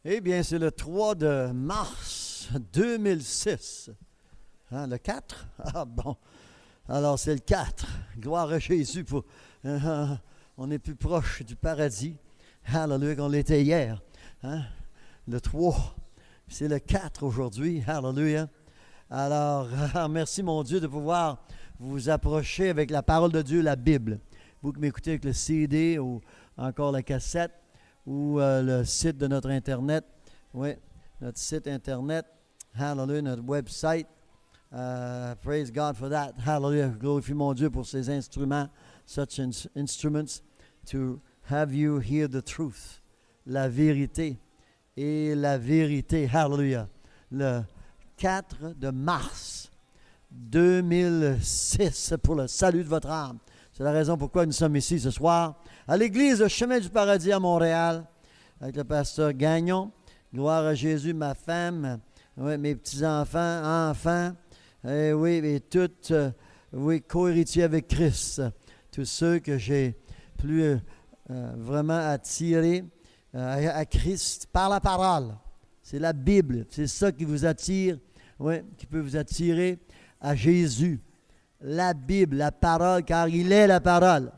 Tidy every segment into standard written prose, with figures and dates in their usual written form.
Eh bien, c'est le 3 de mars 2006. Hein, le 4? Ah bon. Alors, c'est le 4. Gloire à Jésus. On est plus proche du paradis. Hallelujah, qu'on l'était hier. Hein? Le 3. C'est le 4 aujourd'hui. Hallelujah. Alors, merci mon Dieu de pouvoir vous approcher avec la parole de Dieu, la Bible. Vous qui m'écoutez avec le CD ou encore la cassette ou le site de notre Internet. Oui, notre site Internet. Hallelujah, notre website. Praise God for that. Hallelujah. Glorifie mon Dieu pour ces instruments, such instruments, to have you hear the truth. La vérité. Et la vérité. Hallelujah. Le 4 de mars 2006 pour le salut de votre âme. C'est la raison pourquoi nous sommes ici ce soir à l'église Chemin du Paradis à Montréal avec le pasteur Gagnon. Gloire à Jésus, ma femme, oui, mes petits-enfants, et oui, et toutes, oui, co-héritiers avec Christ. Tous ceux que j'ai plus vraiment attirés à Christ par la parole. C'est la Bible. C'est ça qui vous attire, oui, qui peut vous attirer à Jésus. La Bible, la parole, car il est la parole.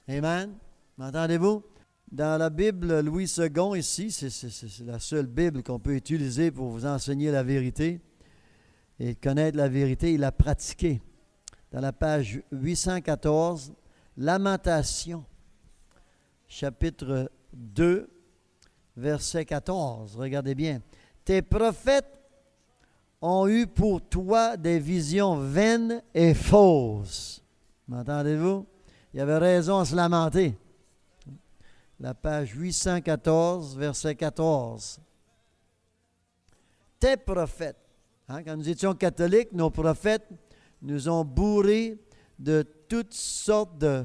Amen. M'entendez-vous? Dans la Bible, Louis II, ici, c'est la seule Bible qu'on peut utiliser pour vous enseigner la vérité et connaître la vérité et la pratiquer. Dans la page 814, Lamentation, chapitre 2, verset 14. Regardez bien. Tes prophètes ont eu pour toi des visions vaines et fausses. M'entendez-vous? Il y avait raison à se lamenter. La page 814, verset 14. Tes prophètes. Hein, quand nous étions catholiques, nos prophètes nous ont bourrés de toutes sortes de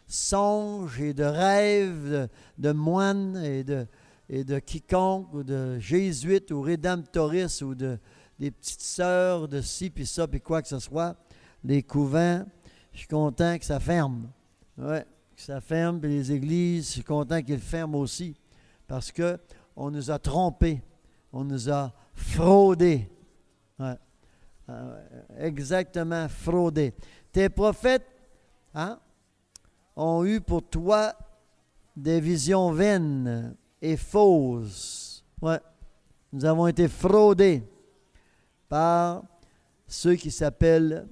songes et de rêves de moines et de quiconque, ou de jésuites, ou rédemptoristes, ou des petites sœurs de ci, puis ça, puis quoi que ce soit. Les couvents, je suis content que ça ferme. Oui, que ça ferme, puis les églises, je suis content qu'ils ferment aussi. Parce qu'on nous a trompés, on nous a fraudés. Ouais. Exactement, fraudés. Tes prophètes, hein, ont eu pour toi des visions vaines et fausses. Ouais. Nous avons été fraudés par ceux qui s'appellent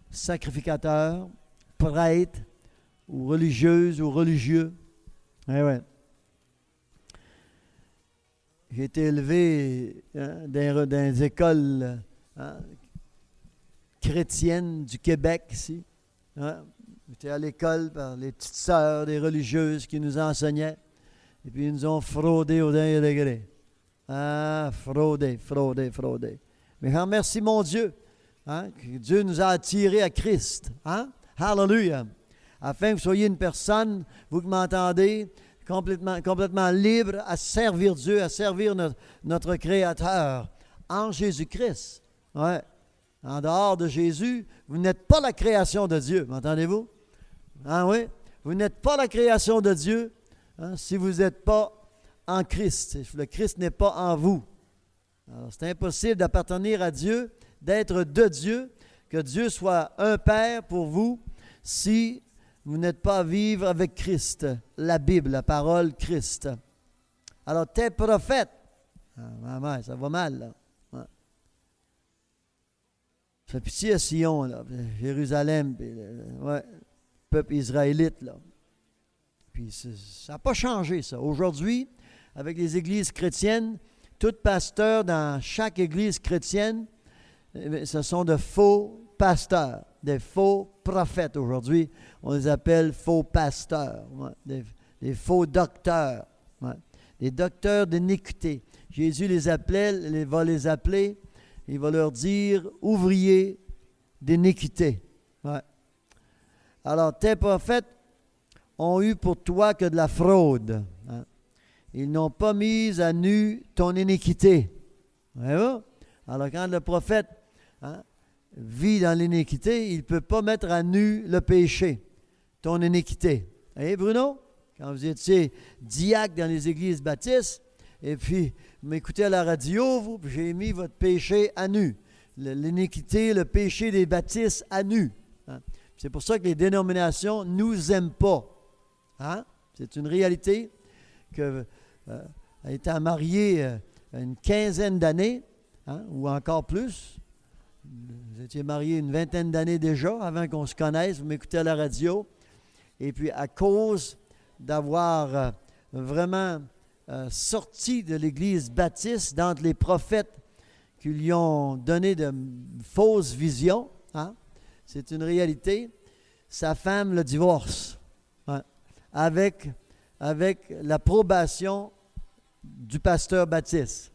sacrificateurs, prêtres, ou religieuses, ou religieux. Eh ouais. J'ai été élevé dans les écoles chrétiennes du Québec ici. Hein. J'étais à l'école par les petites sœurs des religieuses qui nous enseignaient. Et puis ils nous ont fraudés au dernier degré. Ah, fraudés. Mais je remercie mon Dieu, hein, que Dieu nous a attirés à Christ. Hein? Hallelujah! Afin que vous soyez une personne, vous qui m'entendez, complètement libre à servir Dieu, à servir notre Créateur en Jésus-Christ. Ouais. En dehors de Jésus, vous n'êtes pas la création de Dieu. M'entendez-vous? Ah oui? Vous n'êtes pas la création de Dieu, hein, si vous n'êtes pas en Christ. Le Christ n'est pas en vous. Alors, c'est impossible d'appartenir à Dieu, d'être de Dieu, que Dieu soit un Père pour vous, si vous n'êtes pas à vivre avec Christ, la Bible, la parole Christ. Alors, tes prophètes, maman, ça va mal, là. Ouais. Ça fait pitié à Sion, là, Jérusalem, puis, ouais, peuple israélite, là. Puis, ça n'a pas changé, ça. Aujourd'hui, avec les églises chrétiennes, tout pasteur dans chaque église chrétienne, ce sont de faux pasteurs, des faux prophètes. Aujourd'hui, on les appelle faux pasteurs, ouais, des faux docteurs, ouais, des docteurs d'iniquité. Jésus va les appeler, il va leur dire ouvriers d'iniquité. Ouais. Alors, tes prophètes ont eu pour toi que de la fraude. Hein. Ils n'ont pas mis à nu ton iniquité. Voyez-vous? Alors, quand le prophète vit dans l'iniquité, il ne peut pas mettre à nu le péché, ton iniquité. Hey, Bruno? quand vous étiez diacre dans les églises baptistes, et puis vous m'écoutez à la radio, vous, puis j'ai mis votre péché à nu. L'iniquité, le péché des baptistes à nu. Hein? C'est pour ça que les dénominations ne nous aiment pas. Hein? C'est une réalité que étant marié une quinzaine d'années, hein, ou encore plus, vous étiez marié une vingtaine d'années déjà avant qu'on se connaisse, vous m'écoutez à la radio, et puis à cause d'avoir vraiment sorti de l'Église baptiste d'entre les prophètes qui lui ont donné de fausses visions, hein, c'est une réalité, sa femme le divorce, hein, avec l'approbation du pasteur baptiste,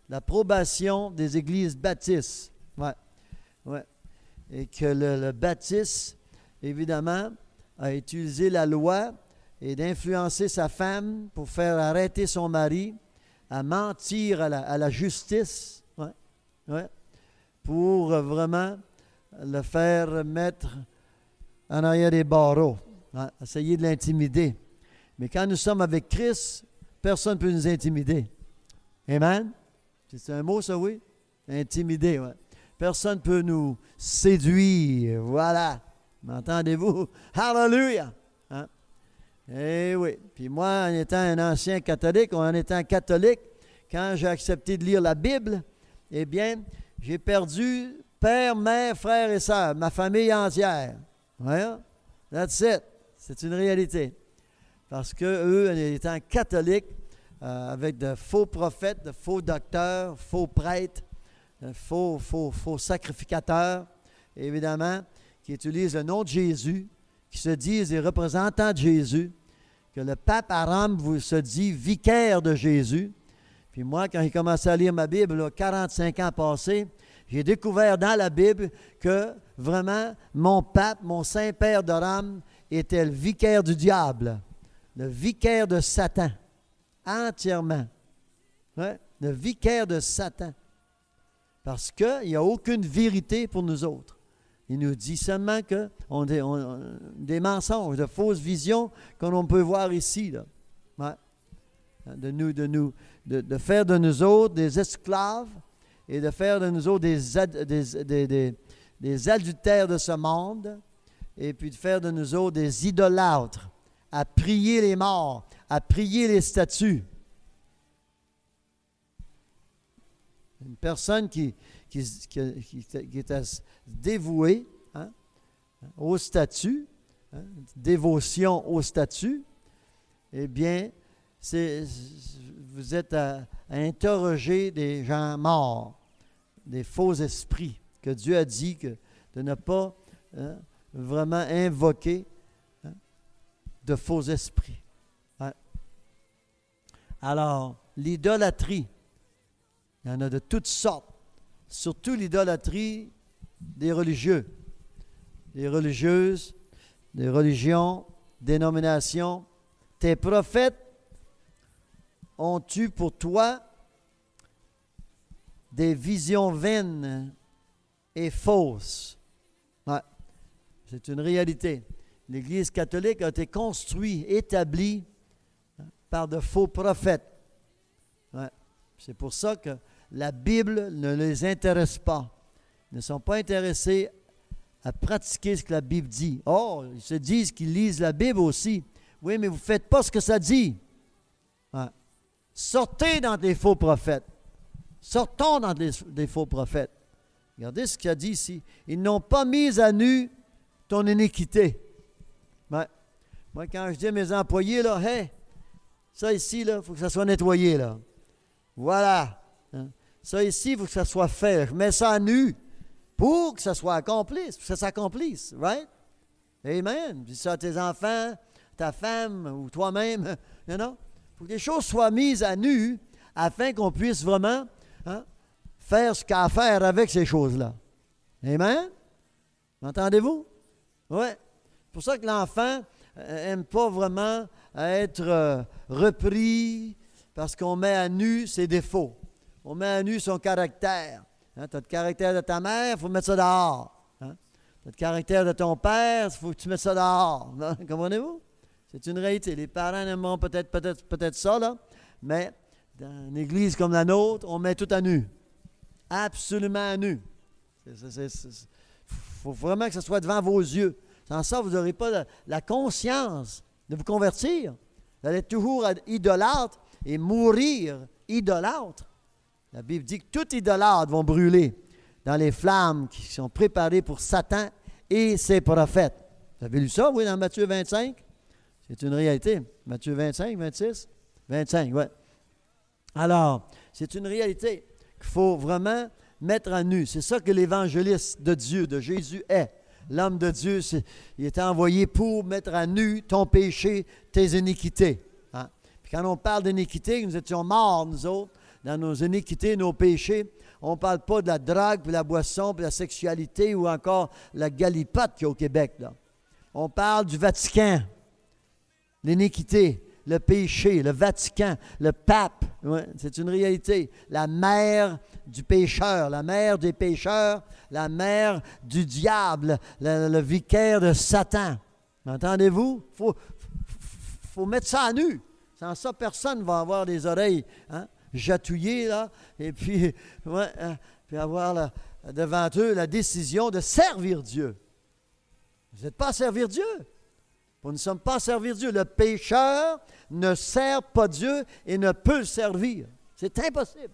l'approbation des églises baptistes. Ouais, ouais. Et que le baptiste, évidemment, a utilisé la loi et d'influencer sa femme pour faire arrêter son mari, à mentir à la justice, ouais, ouais, pour vraiment le faire mettre en arrière des barreaux, hein, essayer de l'intimider. Mais quand nous sommes avec Christ, personne ne peut nous intimider. Amen? C'est un mot, ça, oui? Intimider, oui. Personne ne peut nous séduire. Voilà. M'entendez-vous? Hallelujah! Hein? Eh oui. Puis moi, en étant un ancien catholique, ou en étant catholique, quand j'ai accepté de lire la Bible, eh bien, j'ai perdu père, mère, frère et sœurs, ma famille entière. Voyons? That's it. C'est une réalité. Parce qu'eux, étant catholiques, avec de faux prophètes, de faux docteurs, faux prêtres, faux sacrificateurs, évidemment, qui utilisent le nom de Jésus, qui se disent les représentants de Jésus, que le pape à Rome se dit vicaire de Jésus. Puis moi, quand j'ai commencé à lire ma Bible, là, 45 ans passés, j'ai découvert dans la Bible que vraiment, mon pape, mon Saint-Père de Rome, était le vicaire du diable, le vicaire de Satan, entièrement. Ouais, le vicaire de Satan. Parce qu'il n'y a aucune vérité pour nous autres. Il nous dit seulement que des mensonges, de fausses visions qu'on peut voir ici. Là. Ouais. De faire de nous autres des esclaves et de faire de nous autres des adultères de ce monde et puis de faire de nous autres des idolâtres, à prier les morts, à prier les statues. Une personne qui est dévouée, hein, aux statues, hein, dévotion aux statues, eh bien, vous êtes à interroger des gens morts, des faux esprits, que Dieu a dit de ne pas vraiment invoquer, hein, de faux esprits. Ouais. Alors, l'idolâtrie, il y en a de toutes sortes, surtout l'idolâtrie des religieux, des religieuses, des religions, dénominations. Tes prophètes ont eu pour toi des visions vaines et fausses. Ouais. C'est une réalité. L'Église catholique a été construite, établie, hein, par de faux prophètes. Ouais. C'est pour ça que la Bible ne les intéresse pas. Ils ne sont pas intéressés à pratiquer ce que la Bible dit. Oh, ils se disent qu'ils lisent la Bible aussi. Oui, mais vous ne faites pas ce que ça dit. Ouais. Sortez dans des faux prophètes. Sortons dans des faux prophètes. Regardez ce qu'il a dit ici. Ils n'ont pas mis à nu ton iniquité. Ouais. Moi, quand je dis à mes employés, là, hey, ça ici, il faut que ça soit nettoyé, là. Voilà. Hein? Ça ici, il faut que ça soit fait. Je mets ça à nu pour que ça soit accompli, pour que ça s'accomplisse. Right? Amen. Dis ça à tes enfants, ta femme ou toi-même. You know? Il faut que les choses soient mises à nu afin qu'on puisse vraiment, hein, faire ce qu'il y a à faire avec ces choses-là. Amen? M'entendez-vous? Oui. C'est pour ça que l'enfant n'aime pas vraiment être repris parce qu'on met à nu ses défauts. On met à nu son caractère. Hein, tu as le caractère de ta mère, il faut mettre ça dehors. Hein? Tu as le caractère de ton père, il faut que tu mettes ça dehors. Comprenez-vous? C'est une réalité. Les parents aimeront peut-être ça, là, mais dans une église comme la nôtre, on met tout à nu. Absolument à nu. Il faut vraiment que ce soit devant vos yeux. Sans ça, vous n'aurez pas la conscience de vous convertir. Vous allez toujours être idolâtre et mourir idolâtre. La Bible dit que tout idolâtre vont brûler dans les flammes qui sont préparées pour Satan et ses prophètes. Vous avez lu ça, oui, dans Matthieu 25? C'est une réalité. Matthieu 25, 26? 25, oui. Alors, c'est une réalité qu'il faut vraiment mettre à nu. C'est ça que l'évangéliste de Dieu, de Jésus est. L'homme de Dieu, il est envoyé pour mettre à nu ton péché, tes iniquités. Hein? Puis quand on parle d'iniquité, nous étions morts, nous autres, dans nos iniquités, nos péchés. On ne parle pas de la drogue, puis la boisson, puis la sexualité, ou encore la galipote qu'il y a au Québec. Là. On parle du Vatican, l'iniquité, le péché, le Vatican, le pape. Ouais, c'est une réalité. La mère du pécheur, la mère des pécheurs, la mère du diable, le vicaire de Satan. Entendez-vous? Faut mettre ça à nu. Sans ça, personne ne va avoir des oreilles jatouillées, là, et puis, puis avoir devant eux la décision de servir Dieu. Vous n'êtes pas à servir Dieu. Nous ne sommes pas à servir Dieu. Le pécheur ne sert pas Dieu et ne peut le servir. C'est impossible.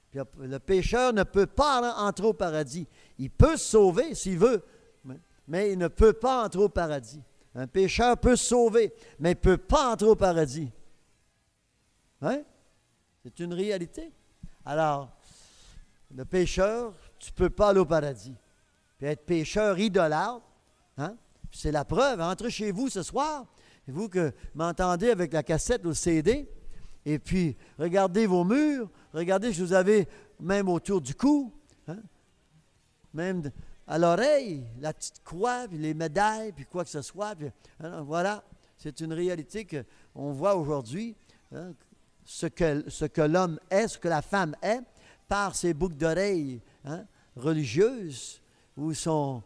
Puis le pécheur ne peut pas entrer au paradis. Il peut se sauver s'il veut, mais il ne peut pas entrer au paradis. Un pécheur peut se sauver, mais il ne peut pas entrer au paradis. Hein? C'est une réalité. Alors, le pécheur, tu ne peux pas aller au paradis. Puis être pécheur idolâtre, hein? C'est la preuve. Entrez chez vous ce soir, et vous que m'entendez avec la cassette ou le CD, et puis regardez vos murs, regardez ce que vous avez même autour du cou, hein? Même à l'oreille, la petite croix, puis les médailles, puis quoi que ce soit. Puis, alors, voilà, c'est une réalité qu'on voit aujourd'hui, hein? Ce que l'homme est, ce que la femme est, par ses boucles d'oreilles religieuses ou son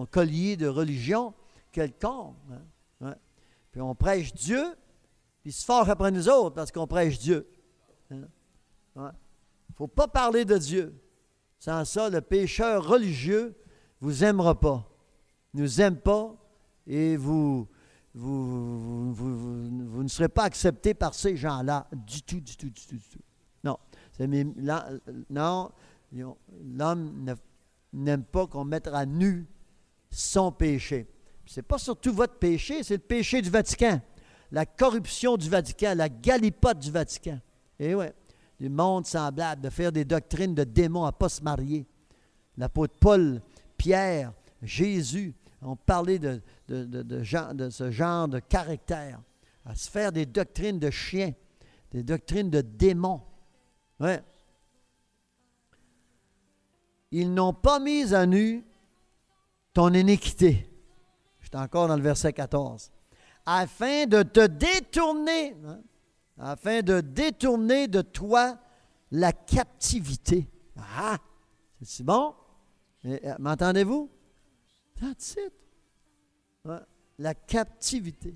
collier de religion quelconque. Hein? Puis on prêche Dieu, puis il se fâche après nous autres parce qu'on prêche Dieu. Il ne faut pas parler de Dieu. Sans ça, le pécheur religieux ne vous aimera pas. Ne vous aime pas et vous ne serez pas accepté par ces gens-là du tout. Non. Non, l'homme n'aime pas qu'on mette à nu son péché. Ce n'est pas surtout votre péché, c'est le péché du Vatican. La corruption du Vatican, la galipote du Vatican. Et oui, du monde semblable, de faire des doctrines de démons à ne pas se marier. L'apôtre Paul, Pierre, Jésus ont parlé de ce genre de caractère, à se faire des doctrines de chiens, des doctrines de démons. Ouais. Ils n'ont pas mis à nu ton iniquité. Je suis encore dans le verset 14. Afin de te détourner, afin de détourner de toi la captivité. Ah, c'est si bon? M'entendez-vous? That's it. Ouais. La captivité.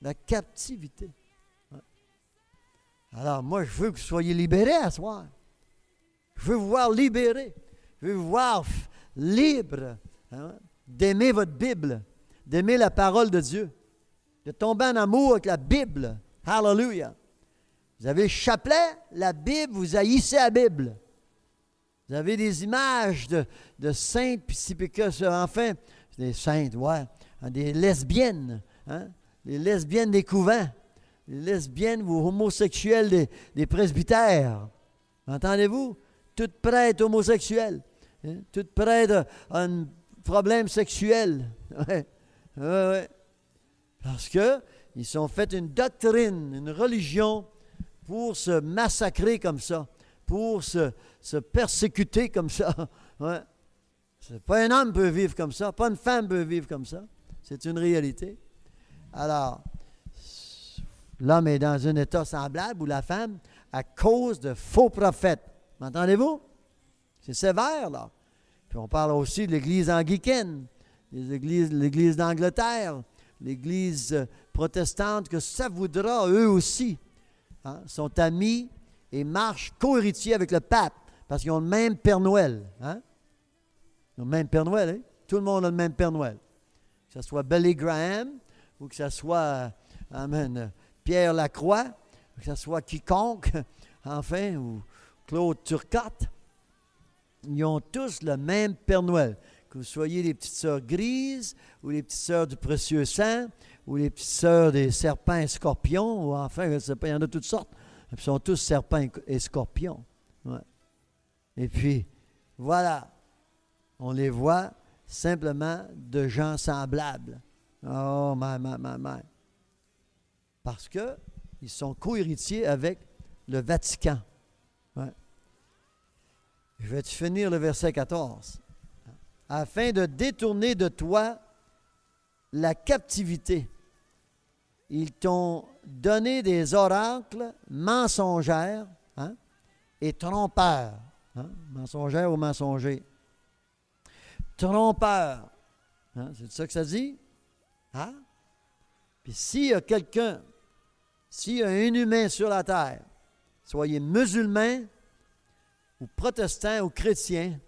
La captivité. Ouais. Alors, moi, je veux que vous soyez libérés à ce soir. Je veux vous voir libérés. Je veux vous voir libre d'aimer votre Bible, d'aimer la parole de Dieu, de tomber en amour avec la Bible. Hallelujah. Vous avez le chapelet, la Bible, vous haïssez la Bible. Vous avez des images de saintes, puis enfin, des saintes, ouais, des lesbiennes, les lesbiennes des couvents, les lesbiennes ou homosexuelles des presbytères. Entendez-vous? Toutes prêtes homosexuelles, toutes prêtes à un problème sexuel. Ouais. Parce qu'ils sont fait une doctrine, une religion pour se massacrer comme ça, pour se persécuter comme ça. Ouais. Pas un homme peut vivre comme ça, pas une femme peut vivre comme ça. C'est une réalité. Alors, l'homme est dans un état semblable ou la femme à cause de faux prophètes. M'entendez-vous? C'est sévère, là. Puis on parle aussi de l'Église anglicaine, l'Église d'Angleterre, l'Église protestante, que ça voudra, eux aussi, sont amis et marchent co-héritiers avec le pape, parce qu'ils ont le même Père Noël. Hein? Ils ont le même Père Noël, hein? Tout le monde a le même Père Noël. Que ce soit Billy Graham, ou que ce soit Pierre Lacroix, ou que ce soit quiconque, enfin, ou Claude Turcotte, ils ont tous le même Père Noël. Que vous soyez les petites sœurs grises, ou les petites sœurs du précieux sang, ou les petites sœurs des serpents et scorpions, ou enfin, je ne sais pas, il y en a toutes sortes. Ils sont tous serpents et scorpions. Ouais. Et puis, voilà, on les voit simplement de gens semblables. Oh, my. Parce qu'ils sont co-héritiers avec le Vatican. Ouais. Je vais finir le verset 14. Afin de détourner de toi la captivité, ils t'ont donné des oracles mensongères et trompeurs. Mensongères ou mensongers. Trompeurs. C'est ça que ça dit? Puis s'il y a quelqu'un, s'il y a un humain sur la terre, soyez musulmans ou protestants ou chrétiens,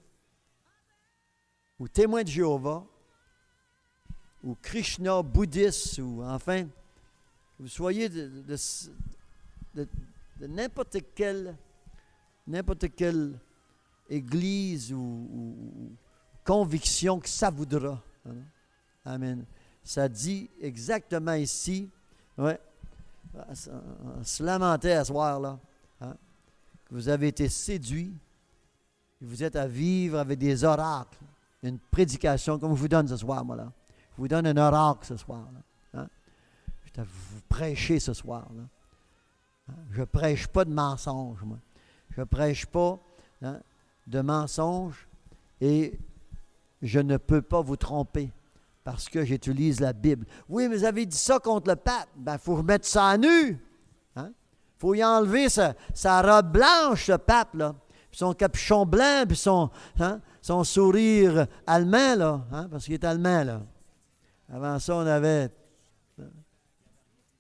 ou témoins de Jéhovah, ou Krishna, bouddhiste, ou enfin, vous soyez de n'importe quelle église ou conviction que ça voudra. Amen. Ça dit exactement ici, ouais, on se lamentait à ce soir-là, que vous avez été séduits, que vous êtes à vivre avec des oracles, une prédication comme je vous donne ce soir, moi, là. Je vous donne un oracle ce soir, là. Je vais vous prêcher ce soir, là. Je ne prêche pas de mensonges, moi. Je ne prêche pas de mensonges et je ne peux pas vous tromper parce que j'utilise la Bible. Oui, mais vous avez dit ça contre le pape. Il faut remettre ça à nu. Il faut y enlever sa robe blanche, le pape, là. Puis son capuchon blanc, puis son sourire allemand, là, parce qu'il est allemand, là. Avant ça, on avait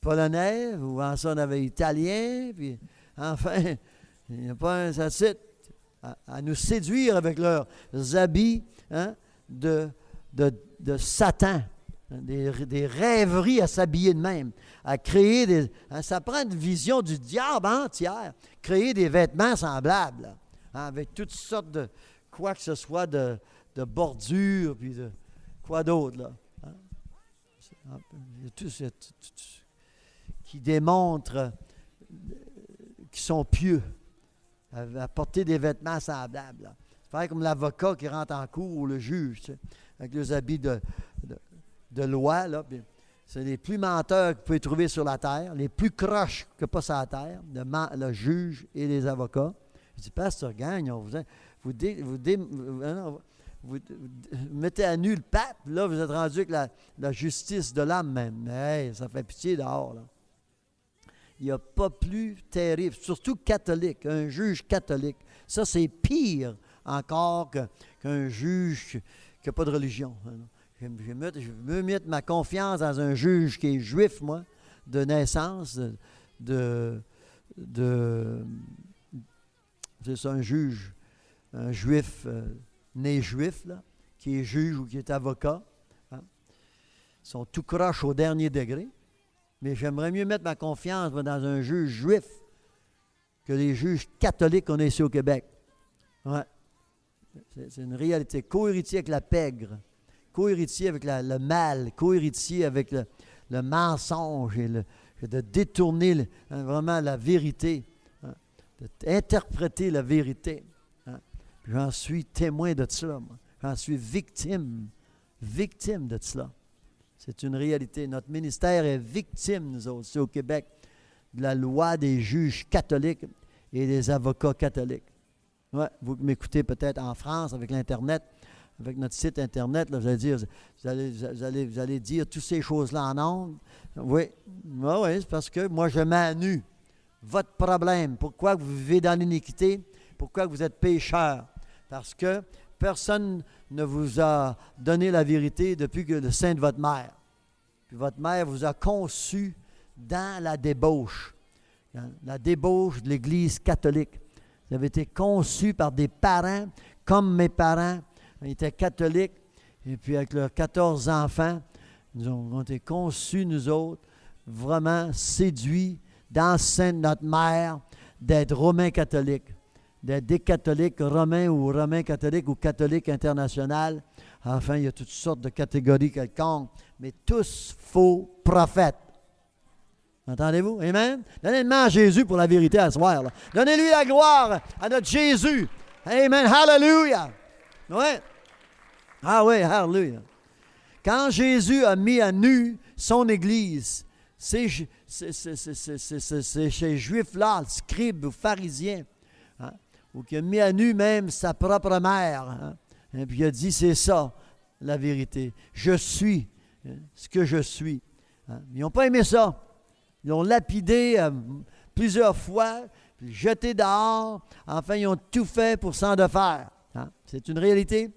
polonais, ou avant ça, on avait italien, puis enfin, il n'y a pas un sachet à nous séduire avec leurs habits de Satan, des rêveries à s'habiller de même, à créer des... ça prend une vision du diable entière, créer des vêtements semblables, avec toutes sortes de quoi que ce soit de bordures, puis de quoi d'autre, là. Tout qui démontre qu'ils sont pieux, à porter des vêtements semblables. Là. C'est faire comme l'avocat qui rentre en cour ou le juge, tu sais, avec les habits de loi. Là, c'est les plus menteurs que vous pouvez trouver sur la terre, les plus croches que pas sur la terre, le juge et les avocats. Je dis, Pasteur Gagnon, vous mettez à nu le pape, là, vous êtes rendu avec la justice de l'âme même. Hey, ça fait pitié dehors, là. Il n'y a pas plus terrible, surtout catholique, un juge catholique. Ça, c'est pire encore qu'un juge qui n'a pas de religion. Je veux mettre ma confiance dans un juge qui est juif, moi, de naissance, c'est ça, un juge, un juif, né juif, là, qui est juge ou qui est avocat. Ils sont tout croches au dernier degré. Mais j'aimerais mieux mettre ma confiance dans un juge juif que les juges catholiques qu'on a ici au Québec. Ouais. C'est une réalité. Co-héritier avec la pègre, co-héritier avec le mal, co-héritier avec le mensonge et de détourner vraiment la vérité, d'interpréter la vérité. J'en suis témoin de cela, moi. J'en suis victime de cela. C'est une réalité. Notre ministère est victime, nous autres, ici au Québec, de la loi des juges catholiques et des avocats catholiques. Ouais, vous m'écoutez peut-être en France avec l'Internet, avec notre site Internet, là, vous allez dire toutes ces choses-là en ondes. Oui, c'est parce que moi, je mets à nu votre problème. Pourquoi vous vivez dans l'iniquité? Pourquoi vous êtes pécheur? Parce que personne ne vous a donné la vérité depuis que le sein de votre mère. puis votre mère vous a conçu dans la débauche. La débauche de l'Église catholique. Vous avez été conçus par des parents, comme mes parents. Ils étaient catholiques. Et puis avec leurs 14 enfants, nous avons été conçus, nous autres, vraiment séduits d'enceinte notre mère, d'être romains catholiques, d'être des catholiques romains ou romains catholiques ou catholiques internationaux. Enfin, il y a toutes sortes de catégories quelconques, mais tous faux prophètes. Entendez-vous? Amen? Donnez le main à Jésus pour la vérité à ce soir. Là. Donnez-lui la gloire à notre Jésus. Amen. Hallelujah. Ouais. Ah oui, hallelujah. Quand Jésus a mis à nu son Église, ces Juifs-là, scribes ou pharisiens, hein, ou qui a mis à nu même sa propre mère, hein, et puis il a dit, c'est ça, la vérité. Je suis ce que je suis. Hein. Ils n'ont pas aimé ça. Ils l'ont lapidé plusieurs fois, puis jeté dehors. Enfin, ils ont tout fait pour s'en défaire. Hein. C'est une réalité.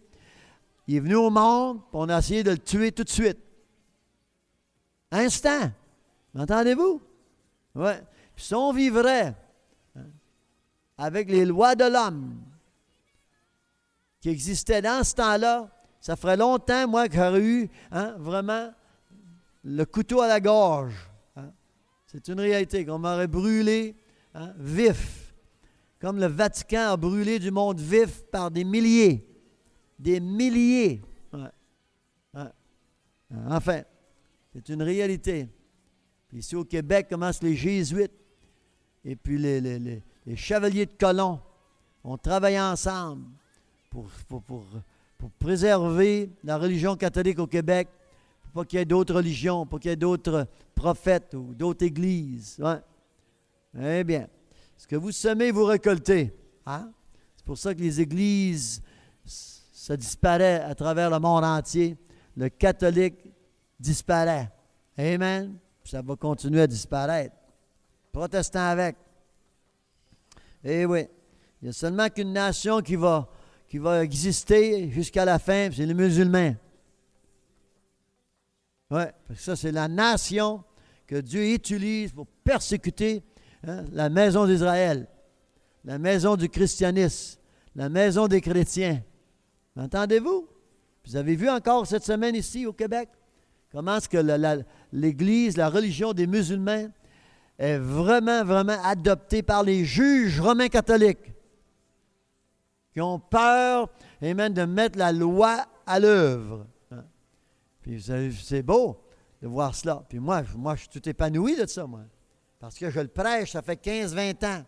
Il est venu au monde, puis on a essayé de le tuer tout de suite. Instant. Entendez-vous? Oui. Puis si on vivrait avec les lois de l'homme qui existaient dans ce temps-là, ça ferait longtemps, moi, que j'aurais eu vraiment le couteau à la gorge. Hein? C'est une réalité qu'on m'aurait brûlé vif, comme le Vatican a brûlé du monde vif par des milliers. Des milliers. Ouais. Ouais. Enfin, c'est une réalité. Puis ici au Québec, commencent les Jésuites et puis les chevaliers de colons ont travaillé ensemble pour préserver la religion catholique au Québec, pour pas qu'il y ait d'autres religions, pour qu'il y ait d'autres prophètes ou d'autres églises. Ouais. Eh bien, ce que vous semez, vous récoltez. Hein? C'est pour ça que les églises, ça disparaît à travers le monde entier. Le catholique disparaît. Amen. Ça va continuer à disparaître. Protestants avec. Eh oui. Il y a seulement qu'une nation qui va exister jusqu'à la fin, c'est les musulmans. Oui, parce que ça, c'est la nation que Dieu utilise pour persécuter la maison d'Israël, la maison du christianisme, la maison des chrétiens. Entendez-vous? Vous avez vu encore cette semaine ici au Québec comment est-ce que l'Église, la religion des musulmans est vraiment, vraiment adoptée par les juges romains catholiques qui ont peur, amen, de mettre la loi à l'œuvre. Puis c'est beau de voir cela. Puis moi, je suis tout épanoui de ça, moi. Parce que je le prêche, ça fait 15-20 ans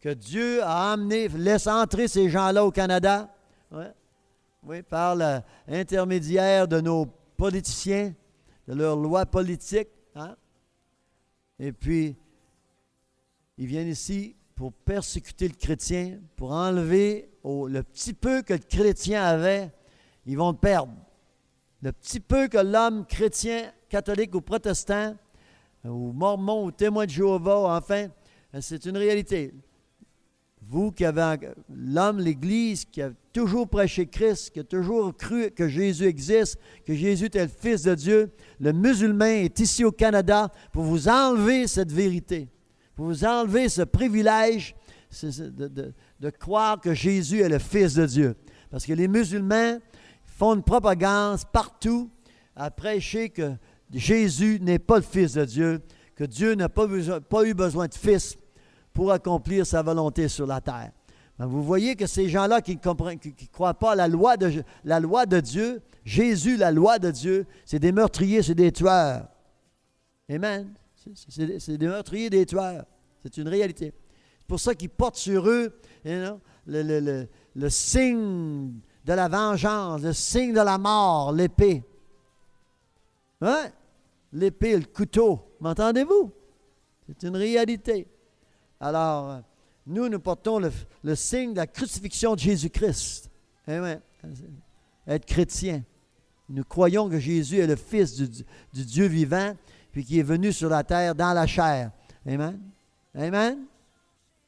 que Dieu a laisse entrer ces gens-là au Canada. Ouais. Oui, par l'intermédiaire de nos politiciens, de leurs lois politiques. Hein? Et puis, ils viennent ici pour persécuter le chrétien, pour enlever le petit peu que le chrétien avait, ils vont le perdre. Le petit peu que l'homme chrétien, catholique ou protestant, ou mormon, ou témoin de Jéhovah, enfin, c'est une réalité. Vous qui avez l'homme, l'Église, qui a toujours prêché Christ, qui a toujours cru que Jésus existe, que Jésus est le Fils de Dieu, le musulman est ici au Canada pour vous enlever cette vérité, pour vous enlever ce privilège de croire que Jésus est le Fils de Dieu. Parce que les musulmans font une propagande partout à prêcher que Jésus n'est pas le Fils de Dieu, que Dieu n'a pas eu besoin de Fils pour accomplir sa volonté sur la terre. Ben, vous voyez que ces gens-là qui ne croient pas à la loi de Dieu, Jésus, la loi de Dieu, c'est des meurtriers, c'est des tueurs. Amen. C'est des meurtriers, des tueurs. C'est une réalité. C'est pour ça qu'ils portent sur eux le signe de la vengeance, le signe de la mort, l'épée. Hein? L'épée, le couteau. M'entendez-vous? C'est une réalité. Alors, nous portons le signe de la crucifixion de Jésus-Christ. Amen. Être chrétien. Nous croyons que Jésus est le Fils du Dieu vivant, puis qui est venu sur la terre dans la chair. Amen. Amen.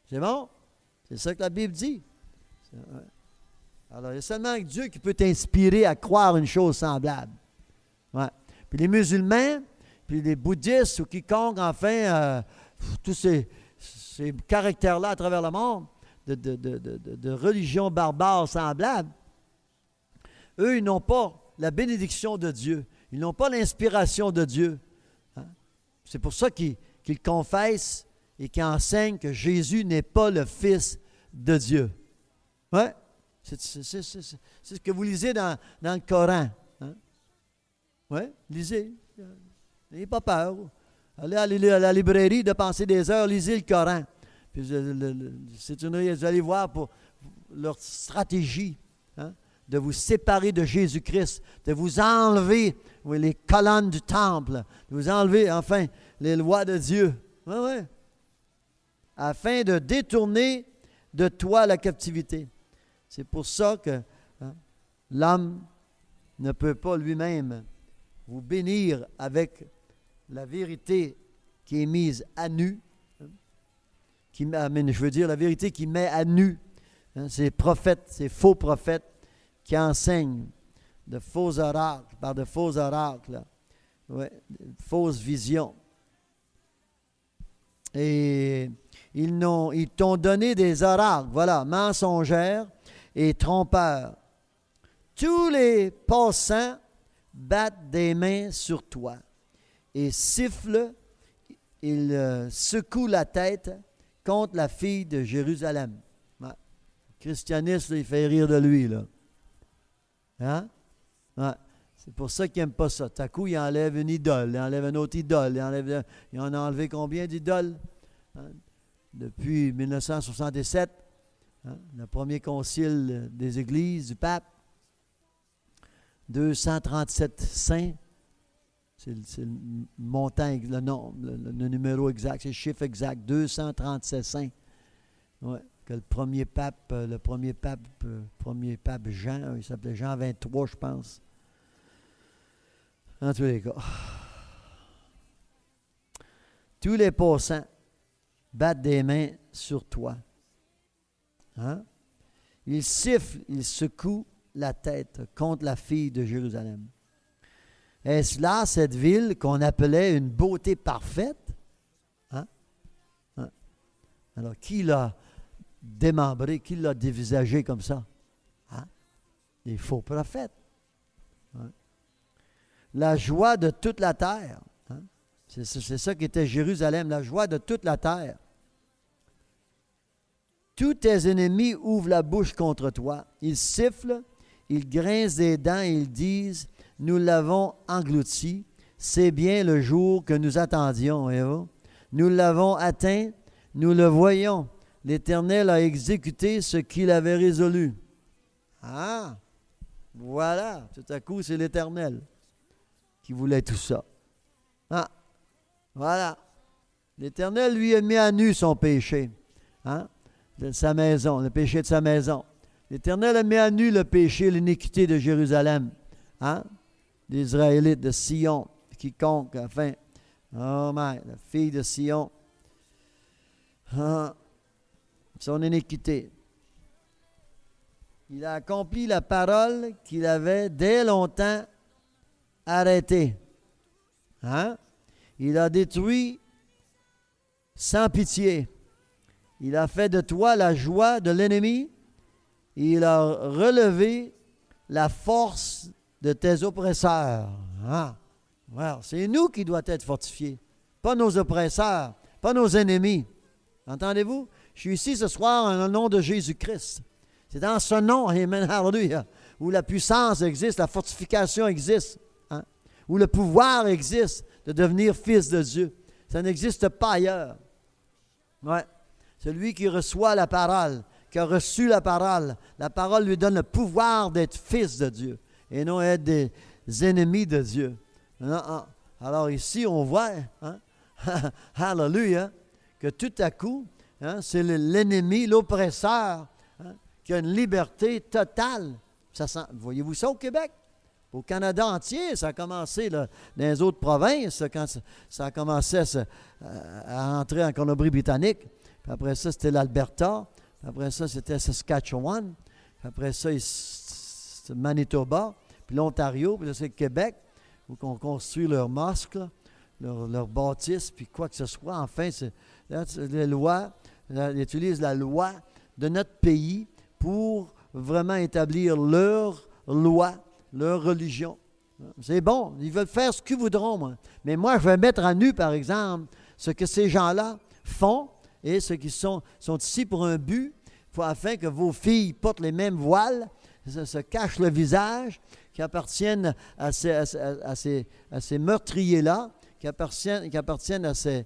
C'est bon? C'est ça que la Bible dit. Alors, il y a seulement Dieu qui peut t'inspirer à croire une chose semblable. Ouais. Puis les musulmans, puis les bouddhistes ou quiconque, enfin, tous ces caractères-là à travers le monde, de religions barbares semblables, eux, ils n'ont pas la bénédiction de Dieu. Ils n'ont pas l'inspiration de Dieu. Hein? C'est pour ça qu'ils confessent et qu'ils enseignent que Jésus n'est pas le Fils de Dieu. Ouais? C'est ce que vous lisez dans le Coran. Hein? Oui, lisez. N'ayez pas peur. Allez à la librairie, dépensez des heures, lisez le Coran. Puis vous allez voir pour leur stratégie, hein, de vous séparer de Jésus-Christ, de vous enlever les colonnes du temple, de vous enlever, enfin, les lois de Dieu. Oui, oui. Afin de détourner de toi la captivité. C'est pour ça que l'homme ne peut pas lui-même vous bénir avec la vérité qui est mise à nu. La vérité qui met à nu ces prophètes, ces faux prophètes qui enseignent de faux oracles, par de faux oracles, de fausses visions. Et ils t'ont donné des oracles, voilà, mensongères et trompeurs. Tous les passants battent des mains sur toi et sifflent, ils secouent la tête contre la fille de Jérusalem. Ouais. Le christianisme, il fait rire de lui, là. Hein? Ouais. C'est pour ça qu'il n'aime pas ça. Tout à coup, il enlève une idole, il enlève une autre idole, il en a enlevé combien d'idoles? Hein? Depuis 1967, hein? Le premier concile des églises du pape, 237 saints, c'est le montant, le numéro exact, c'est le chiffre exact, 237 saints. Ouais, que le premier pape Jean, il s'appelait Jean 23, je pense. En tous les cas. Tous les passants battent des mains sur toi. Hein? Ils sifflent, ils secouent la tête contre la fille de Jérusalem. Est-ce là cette ville qu'on appelait une beauté parfaite? Hein? Hein? Alors, qui l'a démembré, qui l'a dévisagé comme ça? Hein? Les faux prophètes. Hein? La joie de toute la terre. Hein? C'est ça qui était Jérusalem, la joie de toute la terre. Tous tes ennemis ouvrent la bouche contre toi. Ils sifflent, ils grincent des dents et ils disent: nous l'avons englouti. C'est bien le jour que nous attendions. Voyez-vous? Nous l'avons atteint, nous le voyons. L'Éternel a exécuté ce qu'il avait résolu. Ah! Voilà! Tout à coup, c'est l'Éternel qui voulait tout ça. Ah! Voilà! L'Éternel lui a mis à nu son péché. Hein? De sa maison, le péché de sa maison. L'Éternel a mis à nu le péché, l'iniquité de Jérusalem. Hein? Des Israélites de Sion, quiconque, enfin, oh my, la fille de Sion, son iniquité. Il a accompli la parole qu'il avait dès longtemps arrêtée. Hein? Il a détruit sans pitié. Il a fait de toi la joie de l'ennemi. Il a relevé la force de tes oppresseurs. Ah, well, c'est nous qui doit être fortifiés, pas nos oppresseurs, pas nos ennemis. Entendez-vous? Je suis ici ce soir en le nom de Jésus-Christ. C'est dans ce nom, amen, hallelujah, où la puissance existe, la fortification existe, hein, où le pouvoir existe de devenir fils de Dieu. Ça n'existe pas ailleurs. Ouais. Celui qui reçoit la parole, qui a reçu la parole lui donne le pouvoir d'être fils de Dieu et non être des ennemis de Dieu. Alors ici, on voit, hein, hallelujah, que tout à coup, hein, c'est l'ennemi, l'oppresseur, hein, qui a une liberté totale. Voyez-vous ça au Québec? Au Canada entier, ça a commencé là, dans les autres provinces, quand ça a commencé à entrer en Colombie-Britannique. Puis après ça, c'était l'Alberta. Puis après ça, c'était Saskatchewan. Puis après ça, c'était Manitoba. Puis l'Ontario. Puis là, c'est le Québec, où on construit leurs mosques. leur bâtisse, puis quoi que ce soit. Enfin, les lois, ils utilisent la loi de notre pays pour vraiment établir leur loi, leur religion. C'est bon, ils veulent faire ce qu'ils voudront, moi. Mais moi, je vais mettre à nu, par exemple, ce que ces gens-là font et ceux qui sont ici pour un but, afin que vos filles portent les mêmes voiles, se cachent le visage, qui appartiennent à ces meurtriers-là, qui appartiennent à ces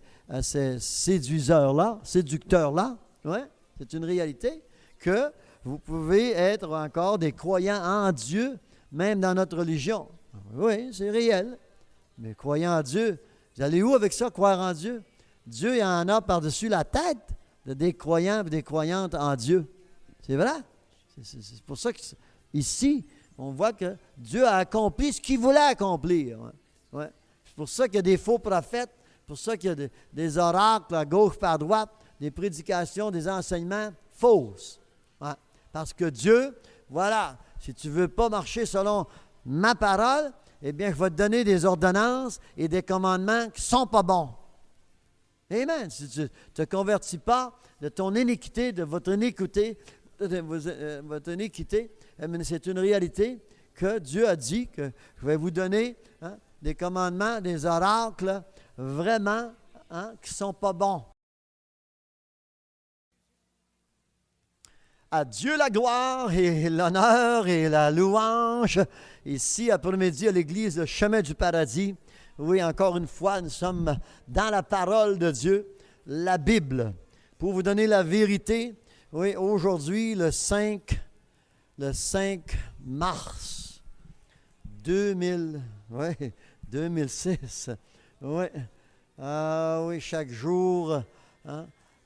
séducteurs-là. Ouais, c'est une réalité que vous pouvez être encore des croyants en Dieu, même dans notre religion. Oui, c'est réel. Mais croyant en Dieu, vous allez où avec ça, croire en Dieu? Dieu, il en a par-dessus la tête des croyants et des croyantes en Dieu. C'est vrai. C'est pour ça qu'ici, on voit que Dieu a accompli ce qu'il voulait accomplir. Ouais. C'est pour ça qu'il y a des faux prophètes, pour ça qu'il y a des oracles à gauche par droite, des prédications, des enseignements fausses. Ouais. Parce que Dieu, voilà, si tu ne veux pas marcher selon ma parole, eh bien, je vais te donner des ordonnances et des commandements qui ne sont pas bons. Amen. Si tu ne te convertis pas de ton iniquité, de votre iniquité, c'est une réalité que Dieu a dit que je vais vous donner des commandements, des oracles vraiment qui ne sont pas bons. À Dieu la gloire et l'honneur et la louange. Ici, après-midi, à l'église Le Chemin du Paradis. Oui, encore une fois, nous sommes dans la parole de Dieu, la Bible. Pour vous donner la vérité, oui, aujourd'hui, le 5 mars 2006. Oui. Ah oui, chaque jour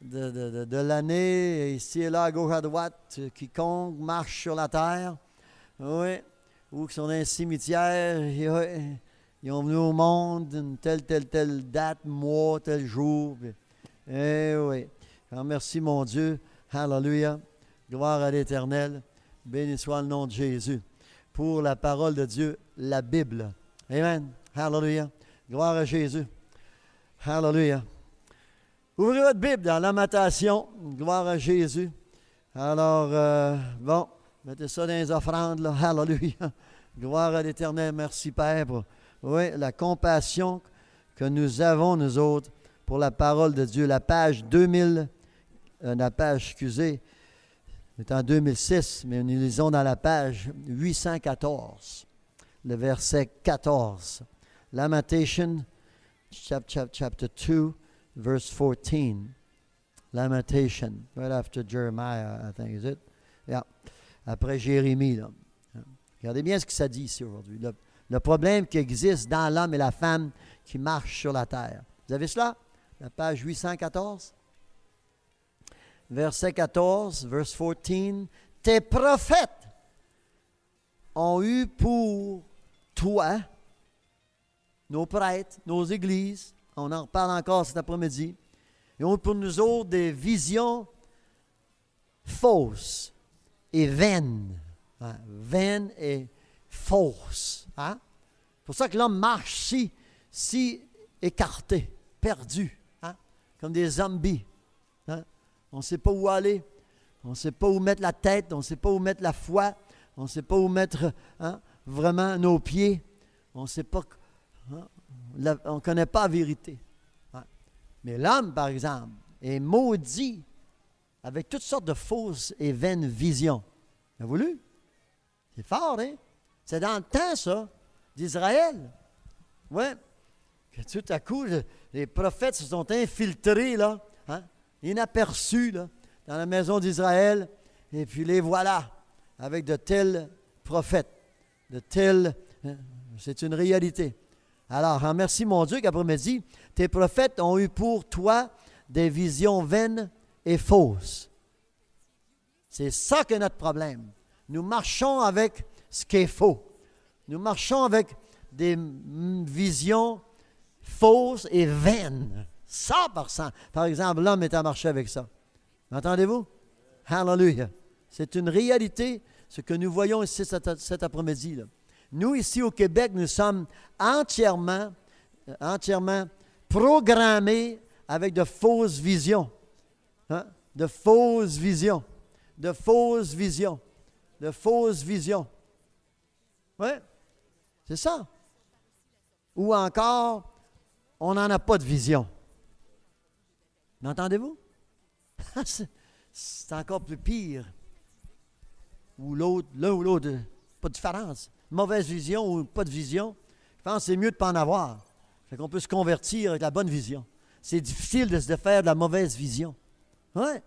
de l'année, ici et là, à gauche, à droite, quiconque marche sur la terre, oui, ou qui sont dans un cimetière, ils ont venu au monde une telle date, mois, tel jour. Eh oui. Alors, merci mon Dieu. Alléluia. Gloire à l'Éternel. Béni soit le nom de Jésus. Pour la parole de Dieu, la Bible. Amen. Alléluia. Gloire à Jésus. Alléluia. Ouvrez votre Bible dans Lamentation. Gloire à Jésus. Alors, bon, mettez ça dans les offrandes, là. Alléluia. Gloire à l'Éternel. Merci, Père, pour la compassion que nous avons, nous autres, pour la parole de Dieu. La page 2000, est en 2006, mais nous lisons dans la page 814, le verset 14. Lamentation, chapter 2, verse 14. Lamentation, right after Jeremiah, I think, is it? Yeah. Après Jérémie, là. Regardez bien ce que ça dit ici aujourd'hui. Le problème qui existe dans l'homme et la femme qui marchent sur la terre. Vous avez cela? La page 814. Verset 14, verse 14. Tes prophètes ont eu pour toi, nos prêtres, nos églises, on en reparle encore cet après-midi, ils ont eu pour nous autres des visions fausses et vaines. Hein? Vaines et fausses. Hein? C'est pour ça que l'homme marche si écarté, perdu, hein? Comme des zombies. Hein? On ne sait pas où aller, on ne sait pas où mettre la tête, on ne sait pas où mettre la foi, on ne sait pas où mettre vraiment nos pieds. On ne sait pas, on ne connaît pas la vérité. Hein? Mais l'homme, par exemple, est maudit avec toutes sortes de fausses et vaines visions. Avez-vous lu? C'est fort, hein? C'est dans le temps, ça, d'Israël. Oui. Que tout à coup, les prophètes se sont infiltrés, là, hein? Inaperçus, là, dans la maison d'Israël. Et puis les voilà, avec de tels prophètes, de tels... c'est une réalité. Alors, remercie mon Dieu qu'après-midi, tes prophètes ont eu pour toi des visions vaines et fausses. C'est ça que notre problème. Nous marchons avec ce qui est faux. Nous marchons avec des visions fausses et vaines. 100%. Par exemple, l'homme est à marcher avec ça. Entendez-vous? Hallelujah. C'est une réalité, ce que nous voyons ici cet après-midi. Là. Nous, ici au Québec, nous sommes entièrement programmés avec de fausses visions. Hein? De fausses visions. De fausses visions. De fausses visions. Oui, c'est ça. Ou encore, on n'en a pas de vision. M'entendez-vous? C'est encore plus pire. Ou l'autre, l'un ou l'autre, pas de différence. Mauvaise vision ou pas de vision, je pense que c'est mieux de ne pas en avoir. Fait qu'on peut se convertir avec la bonne vision. C'est difficile de se défaire de la mauvaise vision. Oui.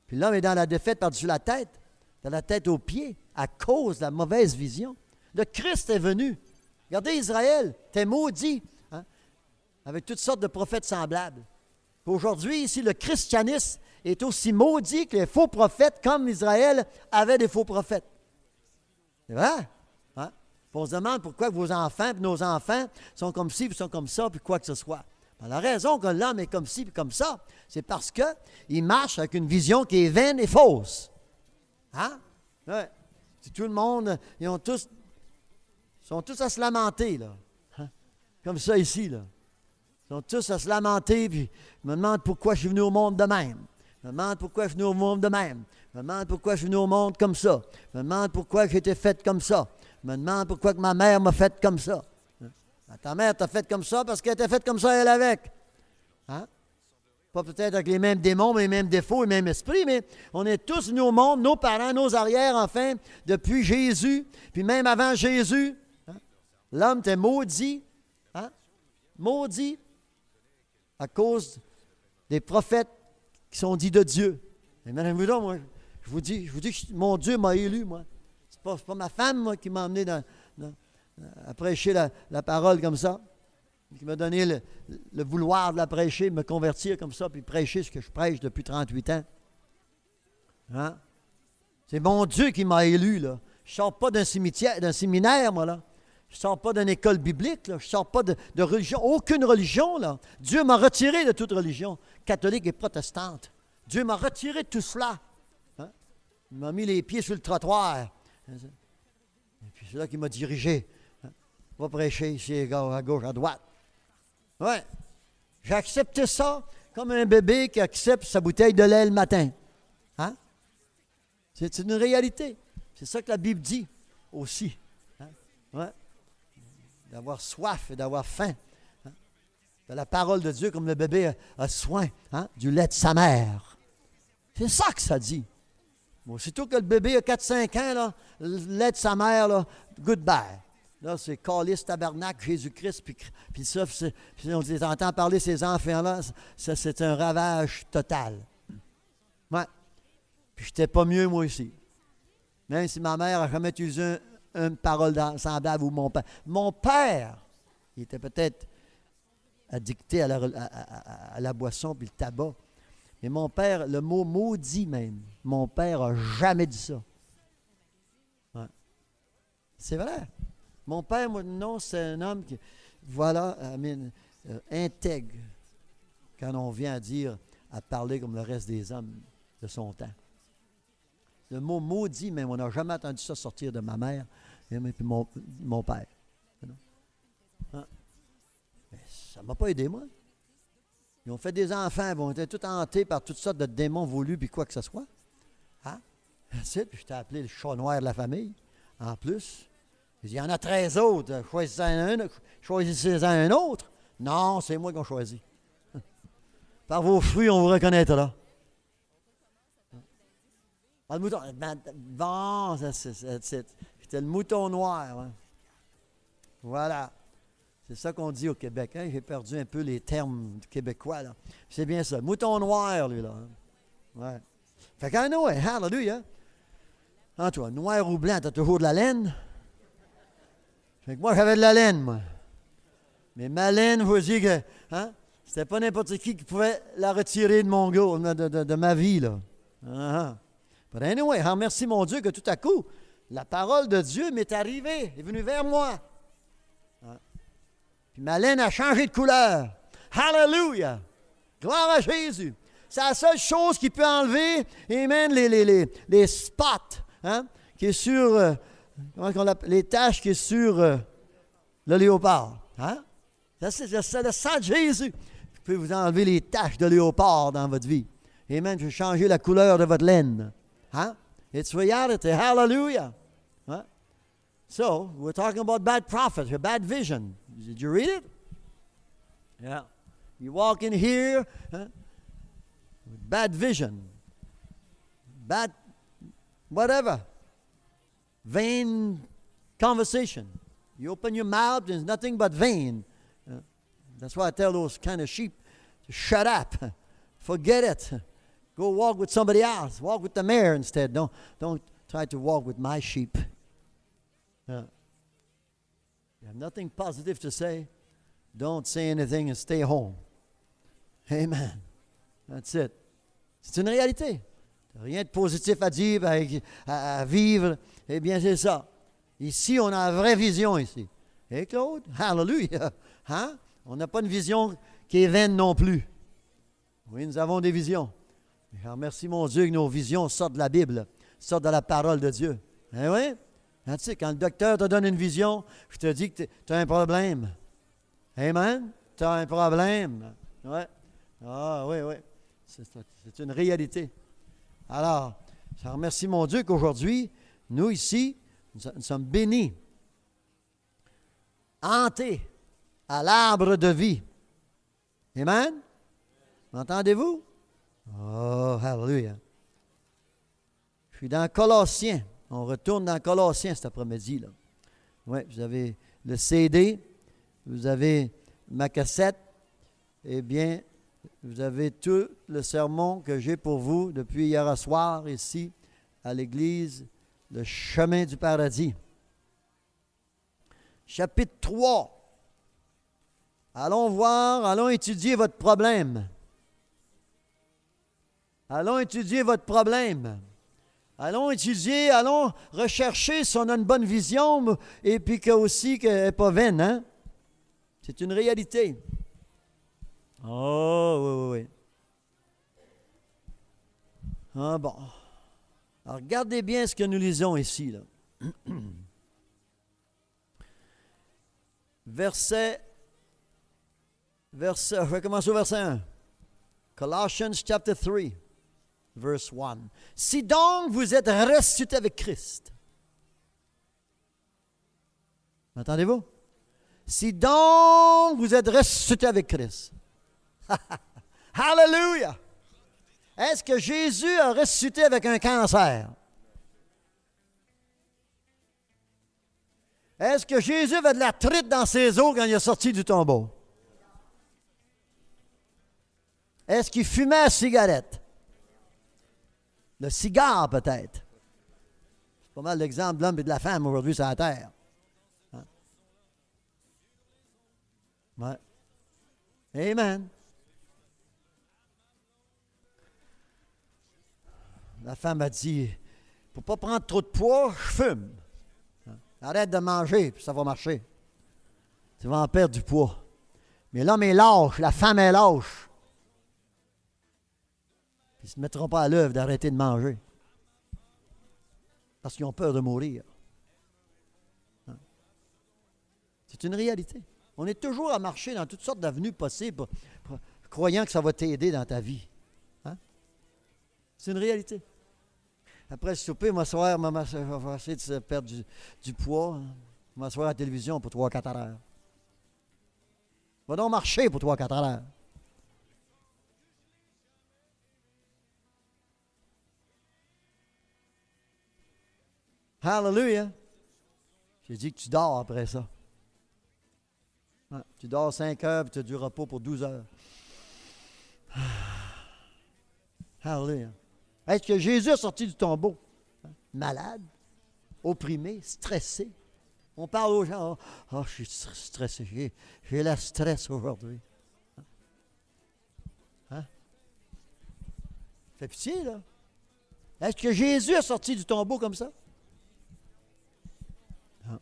Puis l'homme est dans la défaite par-dessus la tête, de la tête aux pieds, à cause de la mauvaise vision. Le Christ est venu. Regardez Israël, t'es maudit, hein, avec toutes sortes de prophètes semblables. Puis aujourd'hui, ici, le christianisme est aussi maudit que les faux prophètes, comme Israël avait des faux prophètes. C'est vrai? Hein? Puis on se demande pourquoi vos enfants et nos enfants sont comme ci, puis sont comme ça, puis quoi que ce soit. Ben, la raison que l'homme est comme ci, puis comme ça, c'est parce qu'il marche avec une vision qui est vaine et fausse. Hein? Ouais. Si tout le monde, ils sont tous à se lamenter, là. Hein? Comme ça ici, là. Ils sont tous à se lamenter, puis ils me demandent pourquoi je suis venu au monde de même. Ils me demandent pourquoi je suis venu au monde de même. Ils me demandent pourquoi je suis venu au monde comme ça. Ils me demandent pourquoi j'ai été faite comme ça. Ils me demandent pourquoi que ma mère m'a faite comme ça. Hein? Ta mère t'a faite comme ça parce qu'elle était faite comme ça, elle avec. Hein? Pas peut-être avec les mêmes démons, mais les mêmes défauts, les mêmes esprits, mais on est tous venus au monde, nos parents, nos arrières, enfin, depuis Jésus, puis même avant Jésus. Hein? L'homme était maudit. Hein? Maudit. À cause des prophètes qui sont dits de Dieu. Et madame Boudon, moi, je vous dis que mon Dieu m'a élu, moi. C'est pas ma femme, moi, qui m'a amené à prêcher la parole comme ça, qui m'a donné le vouloir de la prêcher, me convertir comme ça, puis prêcher ce que je prêche depuis 38 ans. Hein? C'est mon Dieu qui m'a élu, là. Je ne sors pas d'un séminaire, moi, là. Je ne sors pas d'une école biblique, là. Je ne sors pas de religion, aucune religion. Là. Dieu m'a retiré de toute religion, catholique et protestante. Dieu m'a retiré de tout cela. Hein? Il m'a mis les pieds sur le trottoir. Et puis c'est là qu'il m'a dirigé. Hein? Va prêcher ici à gauche, à droite. Ouais. J'ai accepté ça comme un bébé qui accepte sa bouteille de lait le matin. Hein? C'est une réalité. C'est ça que la Bible dit aussi. Hein? Ouais. D'avoir soif et d'avoir faim. Hein? De la parole de Dieu comme le bébé a soin, hein? Du lait de sa mère. C'est ça que ça dit. Bon, aussitôt que le bébé a 4-5 ans, là, le lait de sa mère, là, goodbye. Là, c'est calice, tabernacle, Jésus-Christ, puis ça, puis on entend parler ces enfants-là, ça, c'est un ravage total. Ouais. Puis je n'étais pas mieux, moi aussi. Même si ma mère n'a jamais utilisé une parole semblable ou mon père. Mon père, il était peut-être addicté à la boisson puis le tabac. Mais mon père, le mot maudit même, mon père n'a jamais dit ça. Ouais. C'est vrai. Mon père, moi, non, c'est un homme qui, voilà, intègre quand on vient à parler comme le reste des hommes de son temps. Le mot maudit, même, on n'a jamais entendu ça sortir de ma mère et puis mon père. Hein? Mais ça ne m'a pas aidé, moi. Ils ont fait des enfants, ils ont été tous hantés par toutes sortes de démons voulus, puis quoi que ce soit. Hein? Puis je t'ai appelé le chat noir de la famille, en plus. Il y en a 13 autres, choisissez-en un autre. Non, c'est moi qui ai choisi. Par vos fruits, on vous reconnaîtra. Ah, le mouton, bon, c'était le mouton noir. Hein. Voilà. C'est ça qu'on dit au Québec. Hein? J'ai perdu un peu les termes québécois. Là. C'est bien ça. Mouton noir, lui, là. Ouais. Fait qu'un ouais, hallelujah. Hein, toi, noir ou blanc, t'as toujours de la laine? Fait que moi, j'avais de la laine, moi. Mais ma laine, je vous dis que, hein, c'était pas n'importe qui pouvait la retirer de mon gars, de ma vie, là. Uh-huh. But anyway, remercie mon Dieu que tout à coup, la parole de Dieu m'est arrivée, est venue vers moi. Hein? Puis ma laine a changé de couleur. Hallelujah! Gloire à Jésus! C'est la seule chose qui peut enlever, amen, les spots, hein, qui est sur, les taches qui est sur le léopard. Hein? C'est le sang de Jésus. pouvez vous enlever les taches de léopard dans votre vie. Amen. Je vais changer la couleur de votre laine. Hein? It's reality. Hallelujah. Huh? So, we're talking about bad prophets, or bad vision. Did you read it? Yeah. You walk in here, huh? With bad vision. Bad, whatever. Vain conversation. You open your mouth, there's nothing but vain. That's why I tell those kind of sheep to shut up. Forget it. Go walk with somebody else. Walk with the mare instead. Don't try to walk with my sheep. You have nothing positive to say. Don't say anything and stay home. Amen. That's it. C'est une réalité. Rien de positif à dire, à vivre. Eh bien, c'est ça. Ici, on a une vraie vision ici. Et Claude? Hallelujah. Hein? On n'a pas une vision qui est vaine non plus. Oui, nous avons des visions. Je remercie mon Dieu que nos visions sortent de la Bible, sortent de la parole de Dieu. Eh oui? Tu sais, quand le docteur te donne une vision, je te dis que tu as un problème. Amen? Tu as un problème. Oui. Ah oui, oui. C'est une réalité. Alors, je remercie mon Dieu qu'aujourd'hui, nous ici, nous sommes bénis, hantés à l'arbre de vie. Amen? M'entendez-vous? Oh, hallelujah. Je suis dans Colossiens. On retourne dans Colossiens cet après-midi, là. Oui, vous avez le CD, vous avez ma cassette. Eh bien, vous avez tout le sermon que j'ai pour vous depuis hier soir ici à l'église, le chemin du paradis. Chapitre 3. Allons voir, allons étudier votre problème. Allons étudier votre problème. Allons étudier, allons rechercher si on a une bonne vision et puis aussi qu'elle n'est pas vaine. Hein? C'est une réalité. Oh, oui, oui, oui. Ah bon. Alors, regardez bien ce que nous lisons ici, là. Je vais commencer au verset 1. Colossians chapter 3, verse 1. Si donc vous êtes ressuscités avec Christ. M'entendez-vous? Si donc vous êtes ressuscités avec Christ. Hallelujah! Est-ce que Jésus a ressuscité avec un cancer? Est-ce que Jésus avait de l'arthrite dans ses os quand il est sorti du tombeau? Est-ce qu'il fumait la cigarette? Le cigare, peut-être. C'est pas mal l'exemple de l'homme et de la femme aujourd'hui sur la terre. Hein? Ouais. Amen. La femme a dit, pour ne pas prendre trop de poids, je fume. Arrête de manger, puis ça va marcher. Tu vas en perdre du poids. Mais l'homme est lâche, la femme est lâche. Ils ne se mettront pas à l'œuvre d'arrêter de manger. Parce qu'ils ont peur de mourir. Hein? C'est une réalité. On est toujours à marcher dans toutes sortes d'avenues possibles, croyant que ça va t'aider dans ta vie. Hein? C'est une réalité. Après le souper, m'asseoir, je vais essayer de perdre du poids. Hein? M'asseoir à la télévision pour 3-4 heures. Va donc marcher pour 3-4 heures. Hallelujah. J'ai dit que tu dors après ça. Hein? Tu dors 5 heures et tu as du repos pour 12 heures. Hallelujah. Est-ce que Jésus est sorti du tombeau? Hein? Malade, opprimé, stressé. On parle aux gens, oh, je suis stressé, j'ai la stress aujourd'hui. Hein? Fait pitié, là. Est-ce que Jésus est sorti du tombeau comme ça? Non.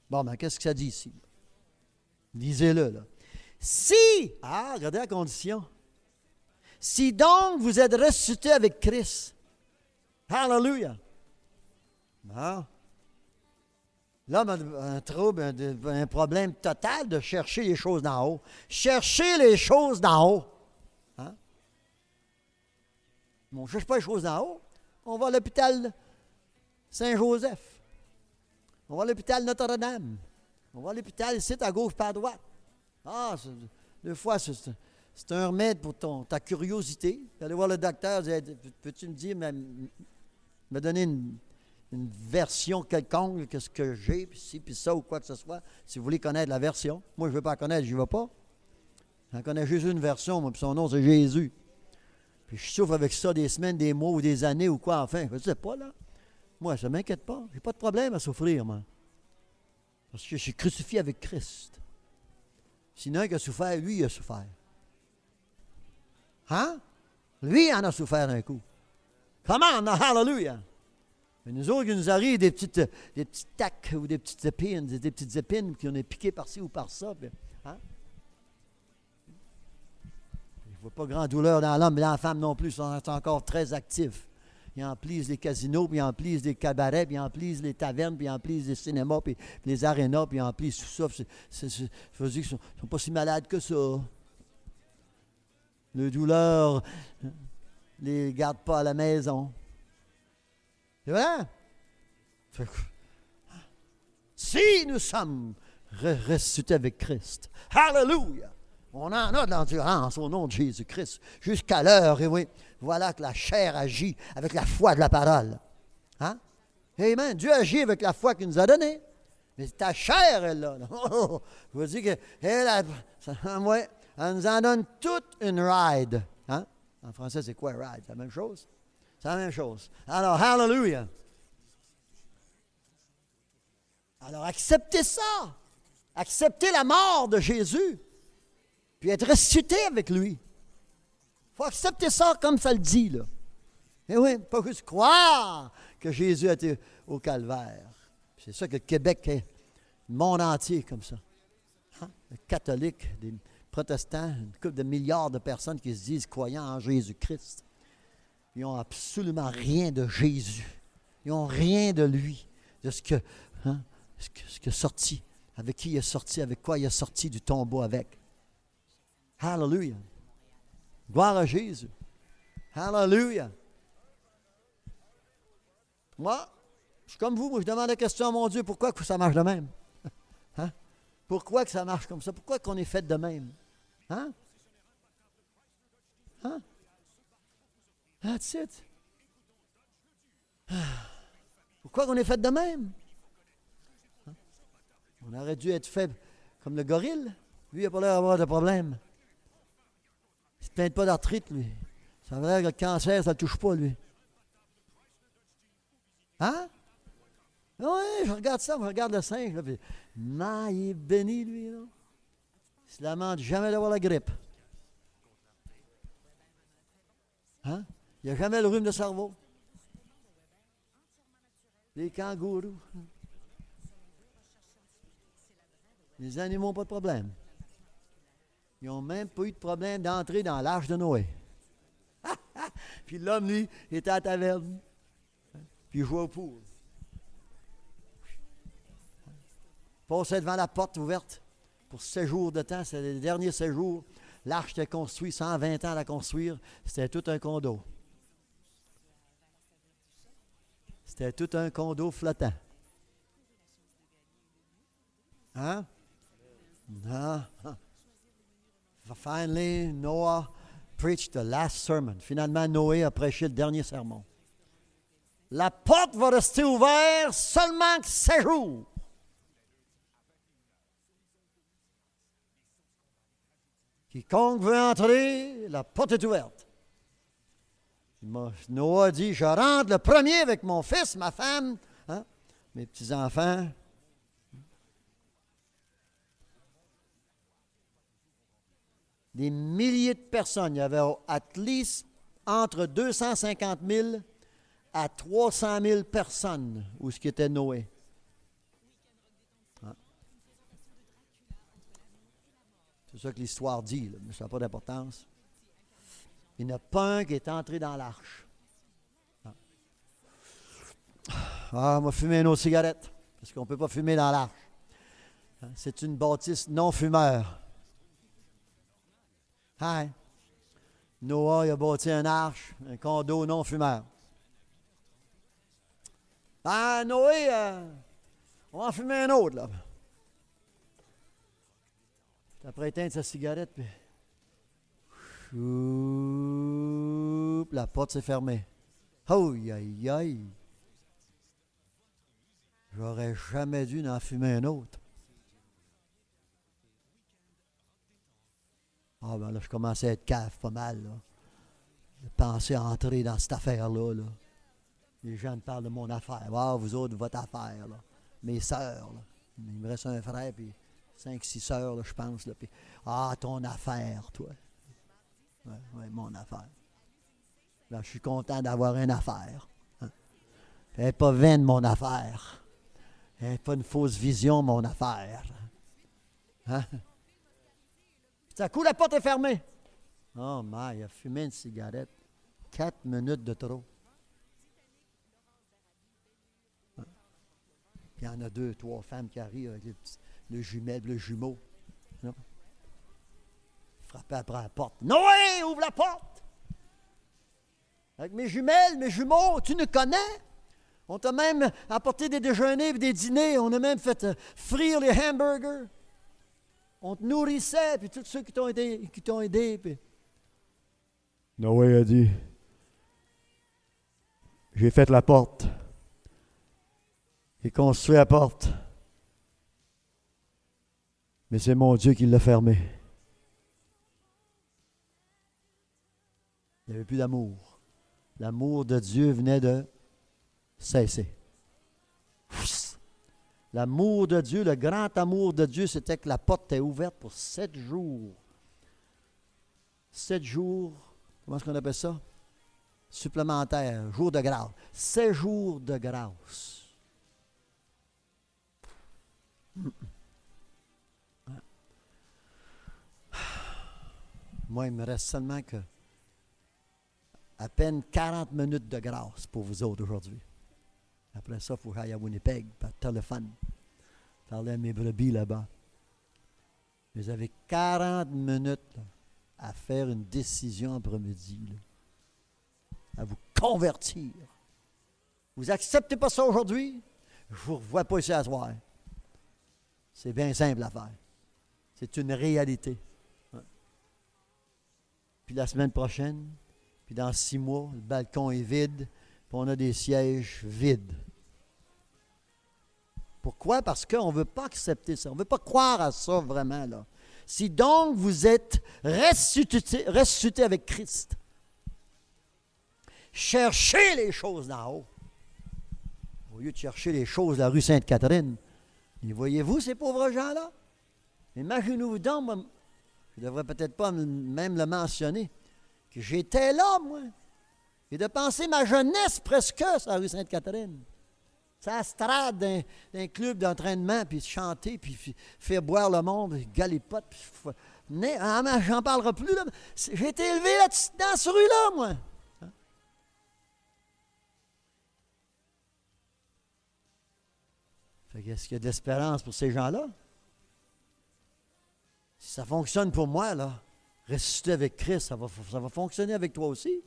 Bon, ben, qu'est-ce que ça dit ici? Lisez-le, là. Si, regardez la condition. Si donc vous êtes ressuscités avec Christ. Hallelujah. Non. L'homme a un trouble, un problème total de chercher les choses d'en haut. Chercher les choses d'en haut. Hein? On ne cherche pas les choses d'en haut. On va à l'hôpital Saint-Joseph. On va à l'hôpital Notre-Dame. On va à l'hôpital ici, à gauche, pas à droite. Ah, deux fois, c'est un remède pour ta curiosité. Aller voir le docteur, dire, peux-tu me dire, me donner une version quelconque, qu'est-ce que j'ai, puis ci, puis ça, ou quoi que ce soit, si vous voulez connaître la version. Moi, je ne veux pas la connaître, je n'y vais pas. J'en connais juste une version, moi, puis son nom, c'est Jésus. Puis je souffre avec ça des semaines, des mois ou des années ou quoi, enfin. Je ne sais pas, là. Moi, ça ne m'inquiète pas. Je n'ai pas de problème à souffrir, moi. Parce que je suis crucifié avec Christ. Sinon, il a souffert, lui, il a souffert. Hein? Lui, il en a souffert d'un coup. Comment? Hallelujah! Mais nous autres, il nous arrive des petites tacs ou des petites épines qui ont est piquées par-ci ou par-ça. Hein? Il ne voit pas grand douleur dans l'homme, mais dans la femme non plus, ils sont encore très actifs. Ils emplissent les casinos, puis ils emplissent les cabarets, puis ils emplissent les tavernes, puis ils emplissent les cinémas, puis les arénas, puis ils emplissent tout ça. Je veux dire qu'ils ne sont pas si malades que ça. Les douleurs ne les garde pas à la maison. C'est vrai? Si nous sommes ressuscités avec Christ, hallelujah! On en a de l'endurance au nom de Jésus-Christ jusqu'à l'heure, et oui, voilà que la chair agit avec la foi de la parole. Hein? Amen. Dieu agit avec la foi qu'il nous a donnée. Mais ta chair, elle là. Je vous dis qu'elle, elle nous en donne toute une ride. Hein? En français, c'est quoi ride? C'est la même chose? C'est la même chose. Alors, hallelujah. Alors, acceptez ça. Acceptez la mort de Jésus. Puis être ressuscité avec lui. Il faut accepter ça comme ça le dit, là. Et oui, pas juste croire que Jésus a été au calvaire. C'est ça que le Québec est, le monde entier comme ça. Hein? Les catholiques, les protestants, une couple de milliards de personnes qui se disent croyants en Jésus-Christ. Ils n'ont absolument rien de Jésus. Ils n'ont rien de lui, de ce que, hein, ce qui est sorti, avec qui il est sorti, avec quoi il est sorti du tombeau avec. Hallelujah. Gloire à Jésus. Hallelujah. Moi, je suis comme vous, je demande la question à mon Dieu, pourquoi que ça marche de même? Hein? Pourquoi que ça marche comme ça? Pourquoi qu'on est fait de même? Hein? Hein? That's it. Pourquoi qu'on est fait de même? Hein? On aurait dû être fait comme le gorille. Lui, il n'a pas l'air d'avoir de problème. Il ne se plaint pas d'arthrite, lui. Ça a l'air que le cancer, ça ne le touche pas, lui. Hein? Oui, je regarde ça, je regarde le singe, là, puis, il est béni, lui, là. Il se lamente jamais d'avoir la grippe. Hein? Il n'y a jamais le rhume de cerveau. Les kangourous. Les animaux n'ont pas de problème. Ils n'ont même pas eu de problème d'entrer dans l'arche de Noé. Puis l'homme, lui, était à la taverne. Puis il jouait au pool. Passait devant la porte ouverte pour 7 jours de temps. C'était les derniers 7 jours. L'arche était construite, 120 ans à la construire. C'était tout un condo. C'était tout un condo flottant. Hein? Non. Finally, Noah preached the last sermon. Finalement, Noé a prêché le dernier sermon. La porte va rester ouverte seulement 7 jours. Quiconque veut entrer, la porte est ouverte. Noah a dit, je rentre le premier avec mon fils, ma femme, hein, mes petits-enfants. Des milliers de personnes. Il y avait at least entre 250 000 à 300 000 personnes où ce qui était Noé. Hein? C'est ça que l'histoire dit, là, mais ça n'a pas d'importance. Il n'y en a pas un qui est entré dans l'arche. Ah, on m'a fumé une autre cigarette. parce qu'on ne peut pas fumer dans l'arche. C'est une bâtisse non-fumeur. Hein? Noah il a bâti une arche, un condo non-fumeur. Ah, Noé, on va en fumer un autre, là. Après éteindre sa cigarette, puis... Choup, la porte s'est fermée. Aïe, aïe, aïe. J'aurais jamais dû en fumer un autre. Ah ben là, je commençais à être cave pas mal, là. Je pensais entrer dans cette affaire-là, là. Les gens me parlent de mon affaire. Ah, vous autres, votre affaire, là. Mes sœurs, là. Il me reste un frère, puis 5-6 sœurs, là, je pense, là. Puis, ah, ton affaire, toi. Oui, mon affaire. Là, je suis content d'avoir une affaire. Hein? Elle n'est pas vaine, mon affaire. Elle n'est pas une fausse vision, mon affaire. Hein? Tout à coup, la porte est fermée. Oh, my, il a fumé une cigarette. 4 minutes de trop. Hein? Puis il y en a 2, 3 femmes qui arrivent avec le jumelle, le jumeau. Non? Frapper après la porte. Noé, ouvre la porte! Avec mes jumelles, mes jumeaux, tu nous connais? On t'a même apporté des déjeuners et des dîners. On a même fait frire les hamburgers. On te nourrissait, puis tous ceux qui t'ont aidé. Puis... Noé a dit, j'ai fait la porte. J'ai construit la porte. Mais c'est mon Dieu qui l'a fermée. Il n'y avait plus d'amour. L'amour de Dieu venait de cesser. L'amour de Dieu, le grand amour de Dieu, c'était que la porte était ouverte pour 7 jours. 7 jours, comment est-ce qu'on appelle ça? Supplémentaire, jour de grâce. 7 jours de grâce. Moi, il me reste seulement que à peine 40 minutes de grâce pour vous autres aujourd'hui. Après ça, il faut que j'aille à Winnipeg par téléphone. Parler à mes brebis là-bas. Vous avez 40 minutes là, à faire une décision après-midi. Là, à vous convertir. Vous n'acceptez pas ça aujourd'hui? Je ne vous revois pas ici à soir. C'est bien simple à faire. C'est une réalité. Ouais. Puis la semaine prochaine, puis dans 6 mois, le balcon est vide, puis on a des sièges vides. Pourquoi? Parce qu'on ne veut pas accepter ça. On ne veut pas croire à ça vraiment, là. Si donc vous êtes ressuscité avec Christ, cherchez les choses d'en haut. Au lieu de chercher les choses de la rue Sainte-Catherine. Et voyez-vous ces pauvres gens-là? Imaginez-vous donc, moi, je ne devrais peut-être pas même le mentionner, que j'étais là, moi, et de penser ma jeunesse presque sur la rue Sainte-Catherine. Ça strade d'un club d'entraînement, puis chanter, puis faire boire le monde, galipote, puis j'en parlerai plus, là. J'ai été élevé là, dans cette rue-là, moi. Hein? Fait qu'est-ce qu'il y a d'espérance pour ces gens-là? Si ça fonctionne pour moi, là, ressusciter avec Christ, ça va fonctionner avec toi aussi.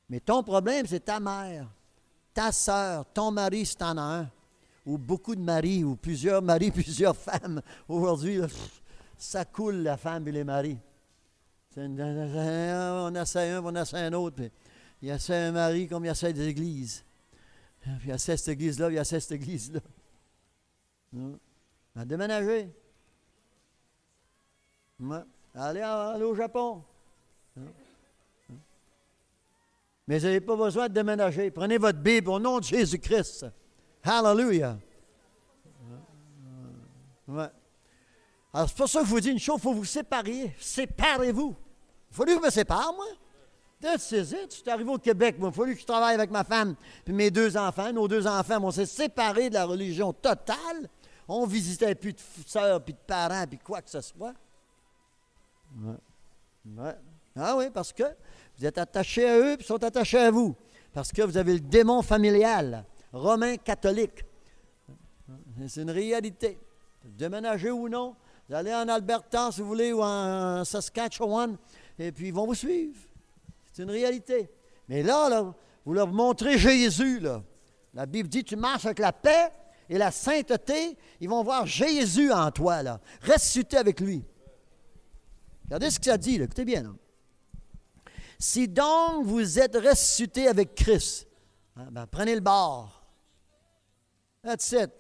Mais ton problème, c'est ta mère, ta sœur, ton mari, si tu en as un, ou beaucoup de maris, ou plusieurs maris, plusieurs femmes. Aujourd'hui, là, ça coule, la femme et les maris. On essaie un, on essaie un autre. Puis il essaie un mari comme il essaie des églises. Puis il essaie cette église-là, il essaie cette église-là. On a déménagé. Ouais. Allez au Japon. Mais vous n'avez pas besoin de déménager. Prenez votre Bible au nom de Jésus-Christ. Hallelujah. Ouais. Alors, c'est pour ça que je vous dis une chose, il faut vous séparer. Séparez-vous. Il faut que je me sépare, moi. C'est it. Je suis arrivé au Québec, moi. Il a fallu que je travaille avec ma femme puis mes 2 enfants. Nos 2 enfants, on s'est séparés de la religion totale. On ne visitait plus de sœurs, puis de parents, puis quoi que ce soit. Ouais. Ouais. Ah oui, parce que vous êtes attachés à eux, puis ils sont attachés à vous. Parce que vous avez le démon familial, romain catholique. C'est une réalité. Déménager ou non, vous allez en Alberta, si vous voulez, ou en Saskatchewan, et puis ils vont vous suivre. C'est une réalité. Mais là, vous leur montrez Jésus, là. La Bible dit, tu marches avec la paix et la sainteté, ils vont voir Jésus en toi, là. Ressuscité avec lui. Regardez ce que ça dit, là. Écoutez bien, là. Si donc vous êtes ressuscité avec Christ, prenez le bord. That's it.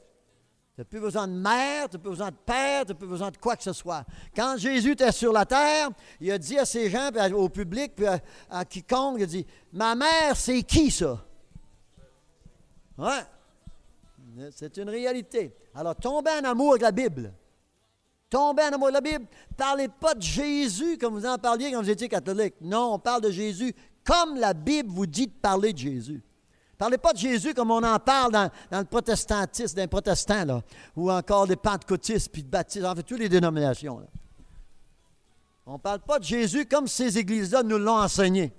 Tu n'as plus besoin de mère, tu n'as plus besoin de père, tu n'as plus besoin de quoi que ce soit. Quand Jésus était sur la terre, il a dit à ces gens, puis au public, puis à quiconque, il a dit, ma mère, c'est qui ça? Ouais. C'est une réalité. Alors, tombez en amour avec la Bible. Tombez en amour avec la Bible. Parlez pas de Jésus comme vous en parliez quand vous étiez catholique. Non, on parle de Jésus comme la Bible vous dit de parler de Jésus. Parlez pas de Jésus comme on en parle dans le protestantisme, d'un protestant, là, ou encore des pentecôtistes, puis de baptistes, en fait, toutes les dénominations. Là. On ne parle pas de Jésus comme ces églises-là nous l'ont enseigné,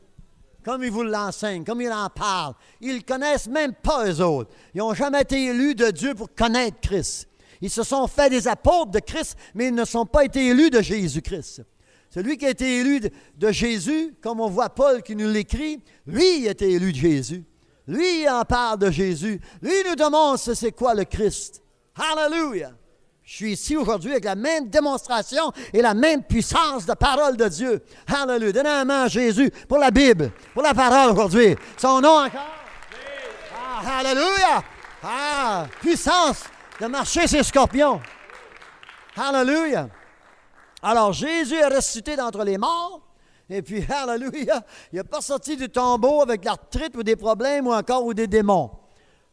comme ils vous l'enseignent, comme ils en parlent. Ils ne connaissent même pas, eux autres. Ils n'ont jamais été élus de Dieu pour connaître Christ. Ils se sont fait des apôtres de Christ, mais ils ne sont pas été élus de Jésus-Christ. Celui qui a été élu de Jésus, comme on voit Paul qui nous l'écrit, lui, il a été élu de Jésus. Lui, il en parle de Jésus. Lui, il nous demande c'est quoi le Christ. Hallelujah! Je suis ici aujourd'hui avec la même démonstration et la même puissance de parole de Dieu. Hallelujah! Donnez un main à Jésus pour la Bible, pour la parole aujourd'hui. Son nom encore. Ah, hallelujah! Ah, puissance de marcher ces scorpions. Hallelujah! Alors, Jésus est ressuscité d'entre les morts. Et puis, hallelujah, il n'est pas sorti du tombeau avec l'arthrite ou des problèmes ou des démons.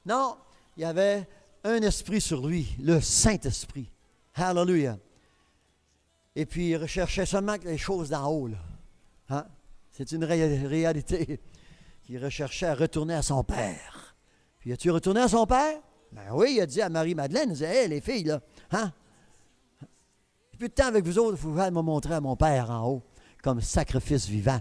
Non, il y avait un esprit sur lui, le Saint-Esprit. Hallelujah. Et puis, il recherchait seulement les choses d'en haut. Là. Hein? C'est une réalité. Il recherchait à retourner à son Père. Puis, as-tu retourné à son Père? Ben oui, il a dit à Marie-Madeleine, il disait, hey, les filles, là, hein? Plus de temps avec vous autres, vous pouvez me montrer à mon Père en haut. Comme sacrifice vivant.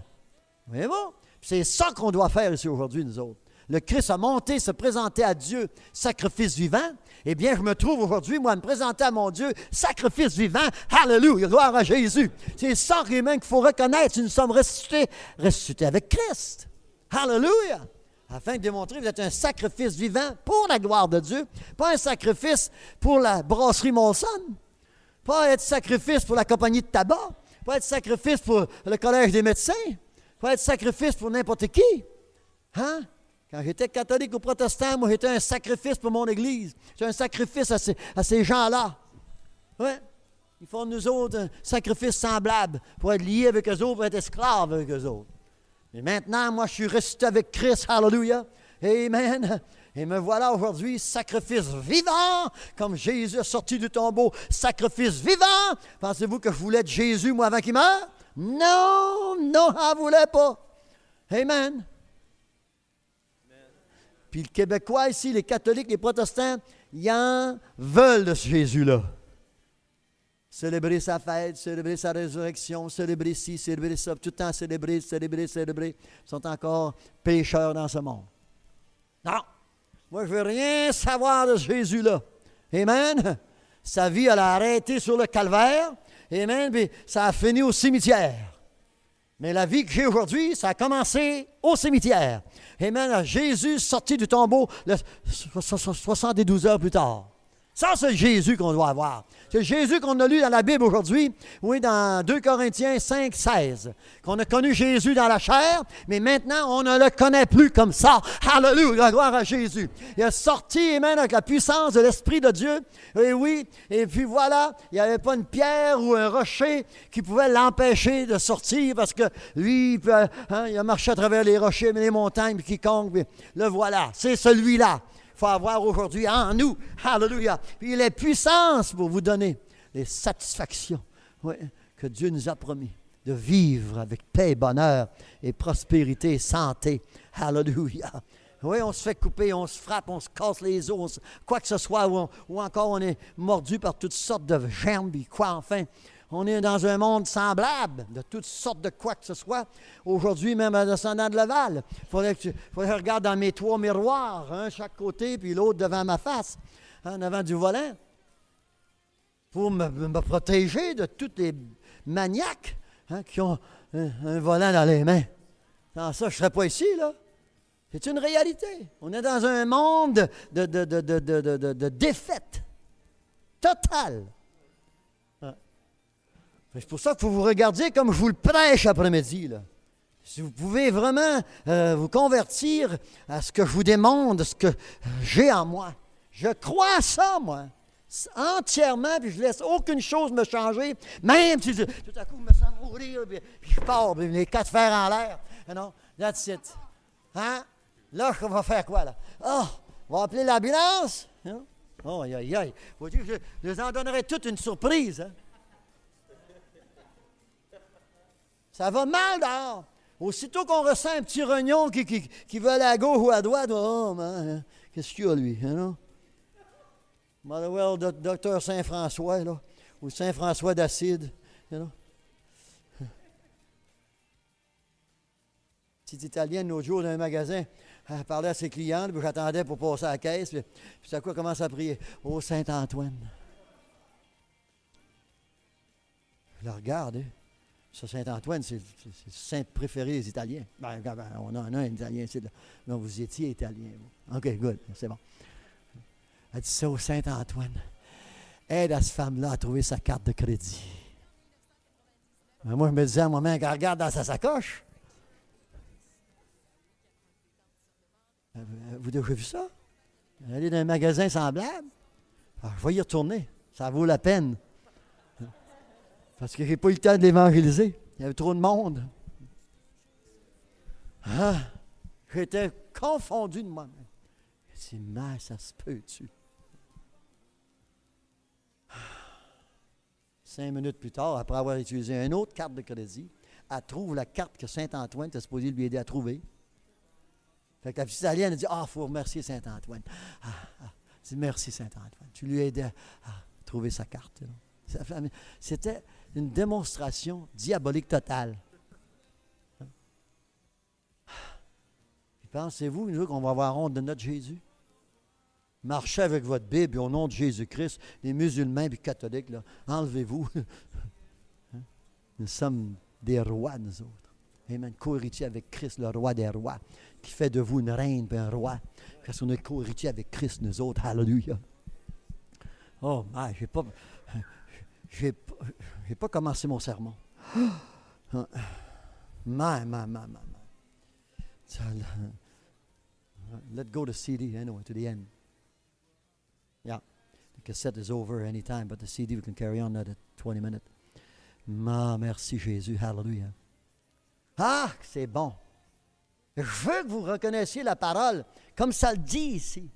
Voyez-vous? C'est ça qu'on doit faire ici aujourd'hui, nous autres. Le Christ a monté, se présenter à Dieu, sacrifice vivant. Eh bien, je me trouve aujourd'hui, moi, à me présenter à mon Dieu, sacrifice vivant. Alléluia, gloire à Jésus. C'est ça qu'il faut reconnaître. Nous sommes ressuscités avec Christ. Alléluia. Afin de démontrer que vous êtes un sacrifice vivant pour la gloire de Dieu, pas un sacrifice pour la brasserie Molson, pas être sacrifice pour la compagnie de tabac, pas être sacrifice pour le collège des médecins, pas être sacrifice pour n'importe qui. Hein? Quand j'étais catholique ou protestant, moi, j'étais un sacrifice pour mon Église. J'étais un sacrifice à ces gens-là. Ouais. Ils font de nous autres un sacrifice semblable pour être liés avec eux autres, pour être esclaves avec eux autres. Mais maintenant, moi, je suis ressuscité avec Christ. Hallelujah. Amen. Et me voilà aujourd'hui, sacrifice vivant, comme Jésus est sorti du tombeau, sacrifice vivant. Pensez-vous que je voulais être Jésus, moi, avant qu'il meure? Non, non, je n'en voulais pas. Amen. Puis le Québécois ici, les catholiques, les protestants, ils en veulent de ce Jésus-là. Célébrer sa fête, célébrer sa résurrection, célébrer ci, célébrer ça, tout le temps célébrer. Ils sont encore pécheurs dans ce monde. Non. Moi, je ne veux rien savoir de ce Jésus-là. Amen. Sa vie, elle a arrêté sur le calvaire. Amen. Puis ça a fini au cimetière. Mais la vie que j'ai aujourd'hui, ça a commencé au cimetière. Amen. Jésus sorti du tombeau 72 heures plus tard. Ça, c'est le Jésus qu'on doit avoir. C'est le Jésus qu'on a lu dans la Bible aujourd'hui, oui, dans 2 Corinthiens 5, 16. Qu'on a connu Jésus dans la chair, mais maintenant, on ne le connaît plus comme ça. Alléluia, gloire à Jésus. Il est sorti, amen, avec la puissance de l'Esprit de Dieu. Et oui, et puis voilà, il n'y avait pas une pierre ou un rocher qui pouvait l'empêcher de sortir parce que lui, il a marché à travers les rochers, les montagnes, puis quiconque, puis le voilà. C'est celui-là. Il faut avoir aujourd'hui en nous, hallelujah, puis les puissances pour vous donner les satisfactions que Dieu nous a promis, de vivre avec paix, bonheur et prospérité, santé, hallelujah. Oui, on se fait couper, on se frappe, on se casse les os, quoi que ce soit, ou encore on est mordu par toutes sortes de germes, puis quoi enfin. On est dans un monde semblable, de toutes sortes de quoi que ce soit. Aujourd'hui, même en descendant de Laval, il faudrait que je regarde dans mes 3 miroirs, un chaque côté, puis l'autre devant ma face. en avant du volant pour me protéger de tous les maniaques qui ont un volant dans les mains. Sans ça, je ne serais pas ici, là. C'est une réalité. On est dans un monde de défaite totale. C'est pour ça qu'il faut vous regarder comme je vous le prêche après-midi, là. Si vous pouvez vraiment vous convertir à ce que je vous demande, ce que j'ai en moi. Je crois à ça, moi, entièrement, puis je ne laisse aucune chose me changer. Même si tout à coup, je me sens mourir, puis je pars, puis les 4 fers en l'air. Non, that's it. Hein? Là, on va faire quoi, là? Ah, on va appeler l'ambulance? Hein? Oh, aïe, aïe, aïe. Faut dire que je vous en donnerai toute une surprise. Hein? Ça va mal dehors. Aussitôt qu'on ressent un petit rognon qui veut aller à gauche ou à droite, oh, man, qu'est-ce qu'il y a, lui? Hein? Motherwell, docteur Saint-François, là, ou Saint-François d'Acide. You know? Petite Italienne, l'autre jour, dans un magasin, elle parlait à ses clientes, puis j'attendais pour passer à la caisse, puis c'est à quoi elle commence à prier? Oh, Saint-Antoine. Je la regarde, hein? Ça, Saint-Antoine, c'est le saint préféré des Italiens. Ben, on en a un Italien ici. Là. Non, vous étiez Italien. Vous. OK, good, c'est bon. Elle dit ça au Saint-Antoine. Aide à cette femme-là à trouver sa carte de crédit. Ben, moi, je me disais à moi-même, quand elle regarde dans sa sacoche. Vous avez vu ça? Aller dans un magasin semblable? Ah, je vais y retourner. Ça vaut la peine. Parce que je n'ai pas eu le temps de l'évangéliser. Il y avait trop de monde. Ah, j'étais confondu de moi-même. Je me dis, mais ça se peut-tu? 5 minutes plus tard, après avoir utilisé une autre carte de crédit, elle trouve la carte que Saint-Antoine était supposé lui aider à trouver. Fait que la petite italienne a dit, il faut remercier Saint-Antoine. Je dis, merci Saint-Antoine. Tu lui as aidé à trouver sa carte. C'était une démonstration diabolique totale. Puis pensez-vous, nous, qu'on va avoir honte de notre Jésus? Marchez avec votre Bible au nom de Jésus-Christ, les musulmans et les catholiques, là, enlevez-vous. Nous sommes des rois, nous autres. Amen. Co-héritiers avec Christ, le roi des rois, qui fait de vous une reine et un roi. Parce qu'on est co-héritiers avec Christ, nous autres. Alléluia. Oh, my, j'ai pas commencé mon sermon. Let go the CD anyway, to the end. Yeah. The cassette is over anytime, but the CD we can carry on at 20 minutes. Merci Jésus. Hallelujah. Ah, c'est bon. Je veux que vous reconnaissiez la parole comme ça le dit ici.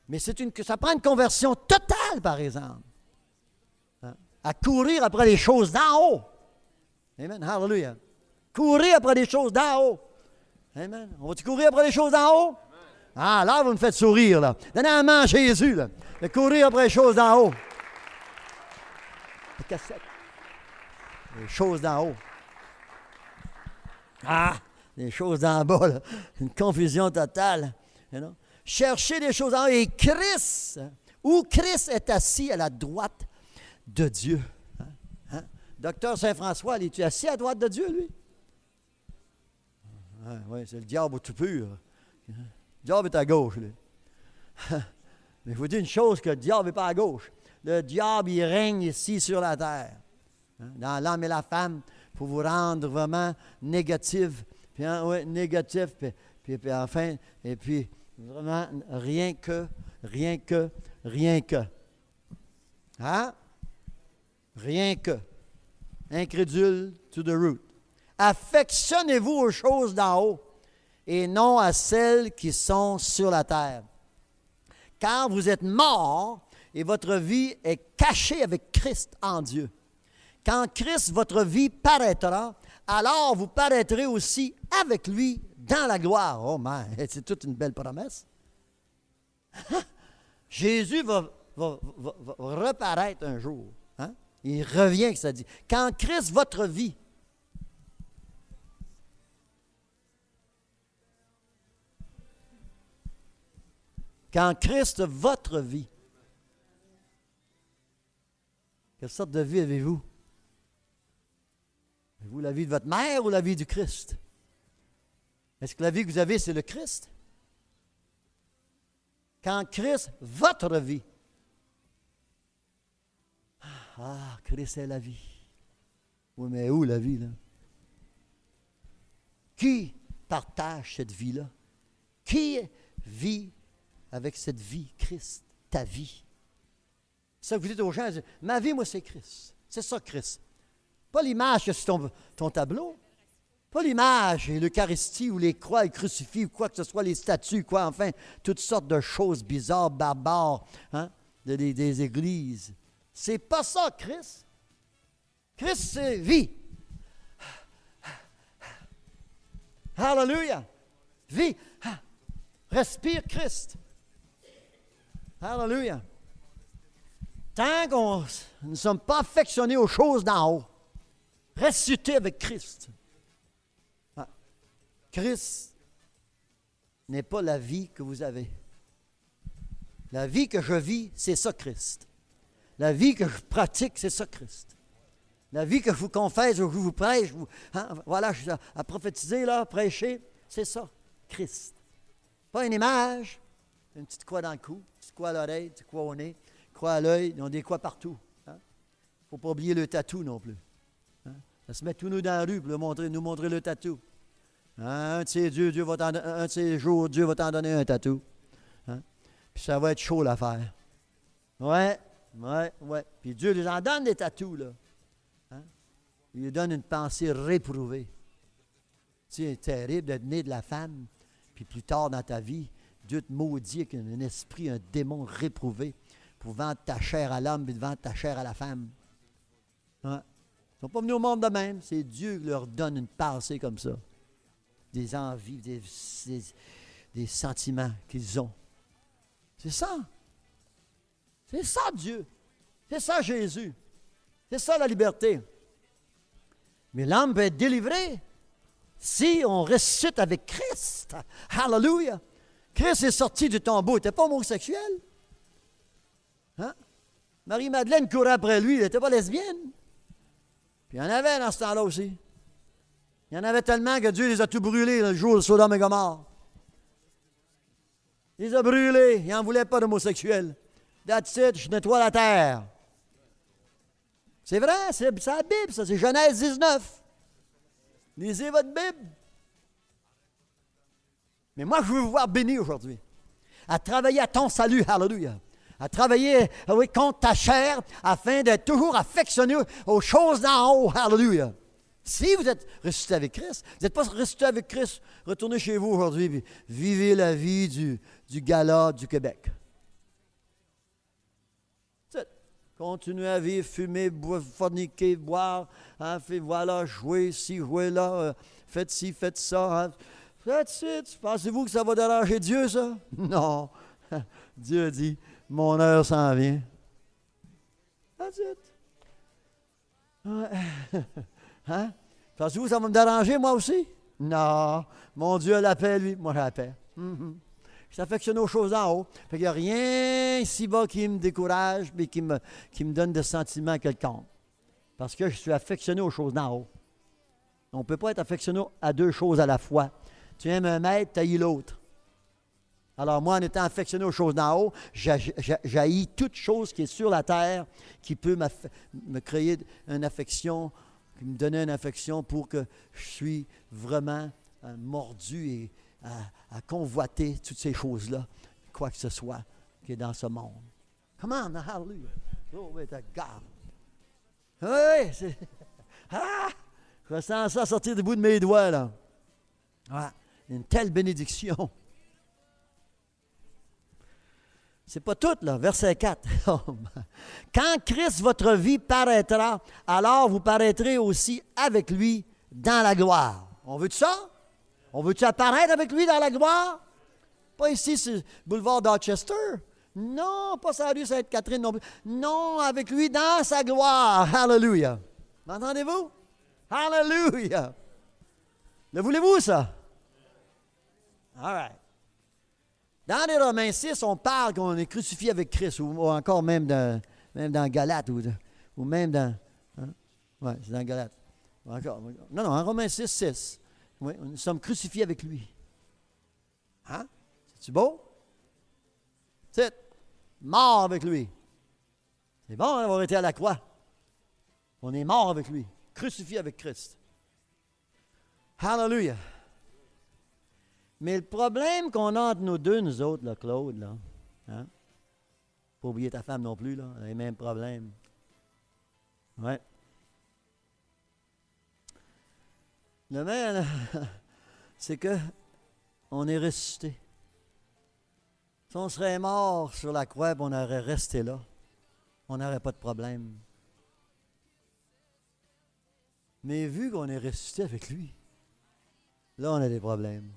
Mais ça prend une conversion totale, par exemple. À courir après les choses d'en haut. Amen. Hallelujah. Courir après les choses d'en haut. Amen. On va-tu courir après les choses d'en haut? Amen. Ah, là, vous me faites sourire, là. Donnez la main à Jésus, là. De courir après les choses d'en haut. Les cassettes. Les choses d'en haut. Ah, les choses d'en bas, là. Une confusion totale. You know? Cherchez les choses d'en haut. Et Christ, où Christ est assis à la droite de Dieu. Hein? Docteur Saint-François, il est assis à droite de Dieu, lui? Oui, c'est le diable tout pur. Le diable est à gauche, lui. Mais je vous dis une chose, que le diable n'est pas à gauche. Le diable, il règne ici sur la terre. Dans l'homme et la femme, pour vous rendre vraiment négatif. Puis, négatif, puis enfin, et puis vraiment rien que. Hein? Rien que. Incrédule to the root. Affectionnez-vous aux choses d'en haut et non à celles qui sont sur la terre. Car vous êtes morts et votre vie est cachée avec Christ en Dieu. Quand Christ, votre vie, paraîtra, alors vous paraîtrez aussi avec lui dans la gloire. Oh man, c'est toute une belle promesse. Jésus va reparaître un jour. Hein? Il revient, que ça dit. Quand Christ, votre vie, Quelle sorte de vie avez-vous? Avez-vous la vie de votre mère ou la vie du Christ? Est-ce que la vie que vous avez, c'est le Christ? Quand Christ, votre vie. Ah, Christ est la vie. Oui, mais où la vie, là? Qui partage cette vie-là? Qui vit avec cette vie, Christ, ta vie? C'est ça que vous dites aux gens, ma vie, moi, c'est Christ. C'est ça, Christ. Pas l'image que sur ton tableau. Pas l'image et l'Eucharistie ou les croix, les crucifix ou quoi que ce soit, les statues, quoi, enfin, toutes sortes de choses bizarres, barbares, hein, des églises. C'est pas ça, Christ. Christ, c'est vie. Hallelujah. Vie. Respire Christ. Hallelujah. Tant qu'on ne sommes pas affectionnés aux choses d'en haut, ressusciter avec Christ. Christ n'est pas la vie que vous avez. La vie que je vis, c'est ça, Christ. La vie que je pratique, c'est ça, Christ. La vie que je vous confesse, que je vous prêche, voilà, je suis à prophétiser, là, prêcher, c'est ça, Christ. Pas une image, une petite croix dans le cou, une petite croix à l'oreille, une petite croix au nez, une croix à l'œil, ils ont des croix partout. Il ne faut pas oublier le tatou non plus. Ça se met tout nous dans la rue pour nous montrer le tatou. Un de ces jours, Dieu va t'en donner un tatou. Puis ça va être chaud l'affaire. Ouais. Puis Dieu les en donne des tatous, là. Il lui donne une pensée réprouvée. C'est terrible d'être né de la femme, puis plus tard dans ta vie, Dieu te maudit avec un esprit, un démon réprouvé pour vendre ta chair à l'homme, puis vendre ta chair à la femme. Ils ne sont pas venus au monde de même. C'est Dieu qui leur donne une pensée comme ça. Des envies, des sentiments qu'ils ont. C'est ça. C'est ça, Dieu. C'est ça, Jésus. C'est ça, la liberté. Mais l'âme peut être délivrée si on ressuscite avec Christ. Hallelujah. Christ est sorti du tombeau. Il n'était pas homosexuel. Marie-Madeleine courait après lui. Elle n'était pas lesbienne. Puis il y en avait dans ce temps-là aussi. Il y en avait tellement que Dieu les a tout brûlés le jour de Sodome et Gomorrhe. Il les a brûlés. Il n'en voulait pas d'homosexuels. That's it, je nettoie la terre. C'est vrai, c'est la Bible, ça, c'est Genèse 19. Lisez votre Bible. Mais moi, je veux vous voir béni aujourd'hui. À travailler à ton salut, hallelujah. À travailler contre ta chair afin d'être toujours affectionné aux choses d'en haut, hallelujah. Si vous êtes ressuscité avec Christ, vous n'êtes pas ressuscité avec Christ, retournez chez vous aujourd'hui et vivez la vie du gala du Québec. Continuez à vivre, fumer, forniquer, boire, voilà, jouer ici, jouer là, faites ci, faites ça. That's it. Pensez-vous que ça va déranger Dieu, ça? Non. Dieu dit, mon heure s'en vient. That's it. Pensez-vous que ça va me déranger, moi aussi? Non. Mon Dieu a la paix, lui. Moi, j'ai la paix. Je suis affectionné aux choses en haut. Il n'y a rien ici-bas qui me décourage et qui me donne de sentiments quelconques. Parce que je suis affectionné aux choses d'en haut. On ne peut pas être affectionné à deux choses à la fois. Tu aimes un maître, tu haïs l'autre. Alors moi, en étant affectionné aux choses d'en haut, j'haïs toute chose qui est sur la terre, qui peut me créer une affection, qui me donner une affection pour que je suis vraiment mordu et à convoiter toutes ces choses-là, quoi que ce soit qui est dans ce monde. Come on, hallelujah. Glory to God. Oui, c'est... Je ressens ça sortir du bout de mes doigts, là. Une telle bénédiction. C'est pas tout, là. Verset 4. Quand Christ, votre vie, paraîtra, alors vous paraîtrez aussi avec lui dans la gloire. On veut ça? On veut-tu apparaître avec lui dans la gloire? Pas ici, c'est le boulevard Dorchester. Non, pas sur la rue Sainte-Catherine non plus. Non, avec lui dans sa gloire. Hallelujah. M'entendez-vous? Hallelujah. Le voulez-vous, ça? All right. Dans les Romains 6, on parle qu'on est crucifié avec Christ, ou encore même dans Galates, Ou même dans... Hein? Oui, c'est dans Galates. Encore. Non, en Romains 6, 6. Oui, nous sommes crucifiés avec lui. Hein? C'est-tu beau? C'est mort avec lui. C'est bon d'avoir été à la croix. On est mort avec lui, crucifié avec Christ. Hallelujah. Mais le problème qu'on a entre nous deux, nous autres, là, Claude, là, hein? Pas oublier ta femme non plus, là, elle a les mêmes problèmes. Ouais. Le même, c'est que on est ressuscité. Si on serait mort sur la croix, on aurait resté là. On n'aurait pas de problème. Mais vu qu'on est ressuscité avec lui, là, on a des problèmes.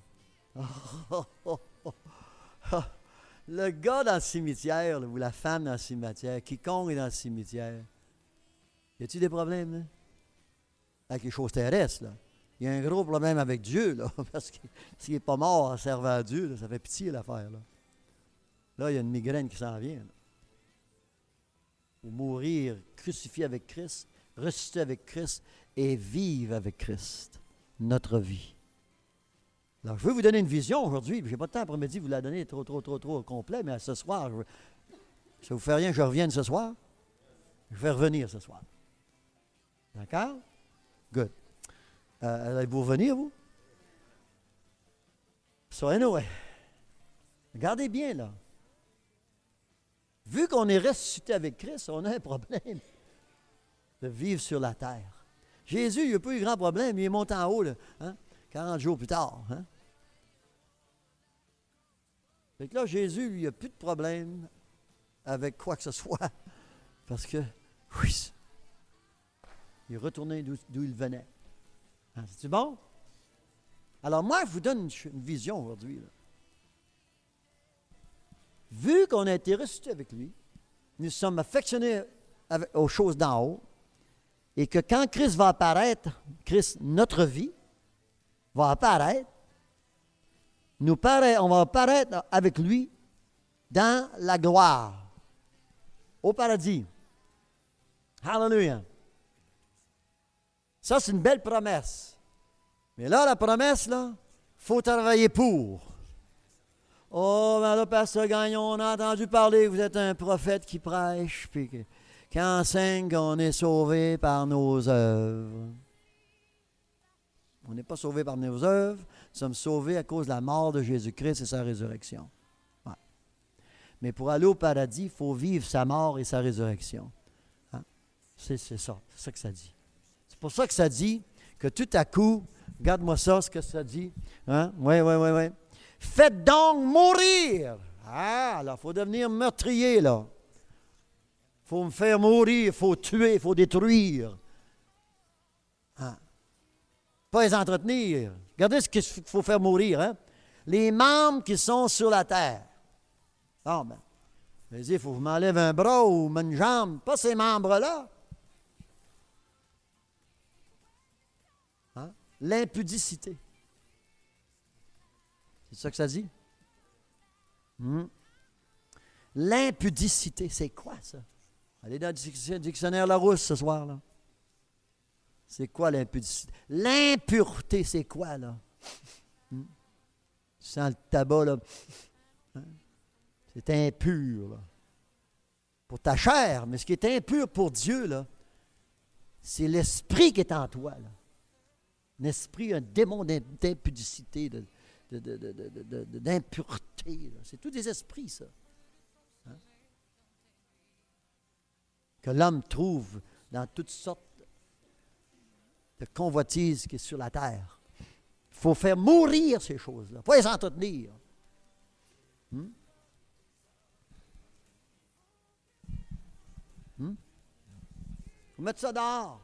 Le gars dans le cimetière, là, ou la femme dans le cimetière, quiconque est dans le cimetière, y a-t-il des problèmes, là? Avec les choses terrestres, là? Il y a un gros problème avec Dieu, là, parce que s'il n'est pas mort en servant à Dieu, là, ça fait pitié l'affaire, là. Là, il y a une migraine qui s'en vient, là. Pour mourir crucifié avec Christ, ressuscité avec Christ et vivre avec Christ, notre vie. Alors, je veux vous donner une vision aujourd'hui, puis je n'ai pas de temps après-midi de vous la donner trop complet, mais ce soir, ça ne vous fait rien que je revienne ce soir? Je vais revenir ce soir. D'accord? Good. Allez-vous revenir, vous? So, anyway, regardez bien, là. Vu qu'on est ressuscité avec Christ, on a un problème de vivre sur la terre. Jésus, il n'a pas eu grand problème, il est monté en haut, là, hein? 40 jours plus tard. Hein? Fait que là, Jésus, lui, il n'a plus de problème avec quoi que ce soit, parce que, oui, il est retourné d'où il venait. Hein, c'est-tu bon? Alors moi, je vous donne une vision aujourd'hui, là. Vu qu'on a été ressuscité avec lui, nous sommes affectionnés aux choses d'en haut, et que quand Christ va apparaître, Christ, notre vie, va apparaître, on va apparaître avec lui dans la gloire, au paradis. Hallelujah. Ça, c'est une belle promesse. Mais là, la promesse, là, il faut travailler pour. Oh, mais là, Pasteur Gagnon, on a entendu parler que vous êtes un prophète qui prêche, puis qui enseigne qu'on est sauvé par nos œuvres. On n'est pas sauvé par nos œuvres, nous sommes sauvés à cause de la mort de Jésus-Christ et sa résurrection. Ouais. Mais pour aller au paradis, il faut vivre sa mort et sa résurrection. Hein? C'est ça que ça dit. C'est pour ça que ça dit que tout à coup, regarde-moi ça, ce que ça dit. Hein? Oui. Faites donc mourir. Ah, alors, il faut devenir meurtrier, là. Il faut me faire mourir, il faut tuer, il faut détruire. Hein? Pas les entretenir. Regardez ce qu'il faut faire mourir. Hein? Les membres qui sont sur la terre. Bon, ben, il faut que je m'enlève un bras ou une jambe. Pas ces membres-là. Hein? L'impudicité. C'est ça que ça dit? L'impudicité, c'est quoi ça? Allez dans le dictionnaire Larousse ce soir, là. C'est quoi l'impudicité? L'impureté, c'est quoi, là? Tu sens le tabac, là. Hein? C'est impur, là. Pour ta chair, mais ce qui est impur pour Dieu, là, c'est l'esprit qui est en toi, là. Un esprit, un démon d'impudicité, d'impureté. Là. C'est tous des esprits, ça. Hein? Que l'homme trouve dans toutes sortes de convoitises qui est sur la terre. Il faut faire mourir ces choses-là, pas les entretenir. Faut mettre ça dehors.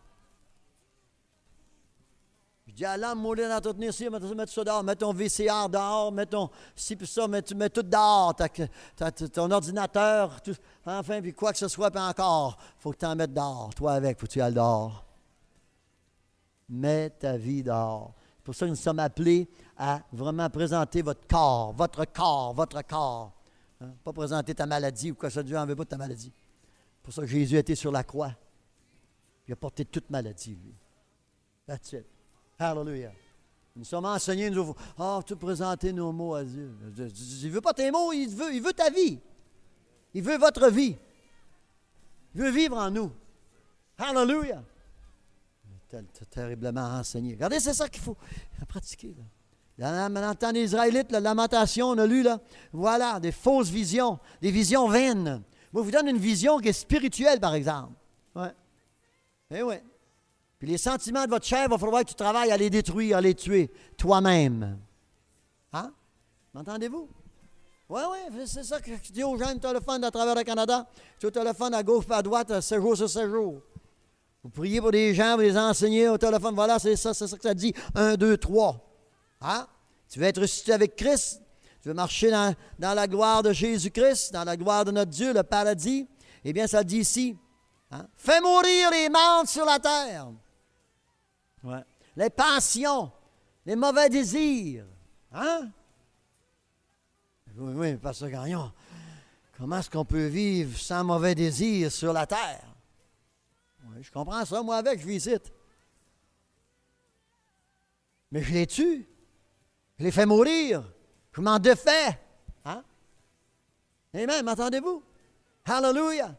Je dis à l'homme, mourir d'entretenir ci, mettre ça dehors, mets ton VCR dehors, mets ton ci puis ça, tu mets tout dehors, ton ordinateur, tout, enfin, puis quoi que ce soit, puis encore, il faut que tu en mettes dehors, toi avec, faut que tu ailles dehors. Mets ta vie dehors. C'est pour ça que nous sommes appelés à vraiment présenter votre corps. Hein? Pas présenter ta maladie ou quoi que ce soit, Dieu n'en veut pas de ta maladie. C'est pour ça que Jésus a été sur la croix. Il a porté toute maladie, lui. That's it. Hallelujah. Nous sommes enseignés, nous avons tu présenter nos mots à Dieu. Il ne veut pas tes mots, il veut ta vie. Il veut votre vie. Il veut vivre en nous. Hallelujah. Terriblement enseigné. Regardez, c'est ça qu'il faut pratiquer. Là. Dans le temps des Israélites, la lamentation, on a lu, là, voilà, des fausses visions, des visions vaines. Moi, je vous donne une vision qui est spirituelle, par exemple. Ouais. Eh oui. Puis les sentiments de votre chair, il va falloir que tu travailles à les détruire, à les tuer, toi-même. Hein? M'entendez-vous? Oui, oui, c'est ça que je dis aux gens, téléphone à travers le Canada. Tu au téléphone à gauche et à droite, 7 jours sur 7 jours. Vous priez pour des gens, vous les enseignez au téléphone. Voilà, c'est ça que ça dit. 1, 2, 3. Hein? Tu veux être ressuscité avec Christ? Tu veux marcher dans la gloire de Jésus-Christ, dans la gloire de notre Dieu, le paradis? Eh bien, ça dit ici. Hein? Fais mourir les morts sur la terre. Ouais. Les passions, les mauvais désirs. Hein? Oui, oui, Pasteur Gagnon. Comment est-ce qu'on peut vivre sans mauvais désirs sur la terre? Oui, je comprends ça, moi avec, je visite. Mais je les tue. Je les fais mourir. Je m'en défais. Hein? Amen, m'entendez-vous? Hallelujah.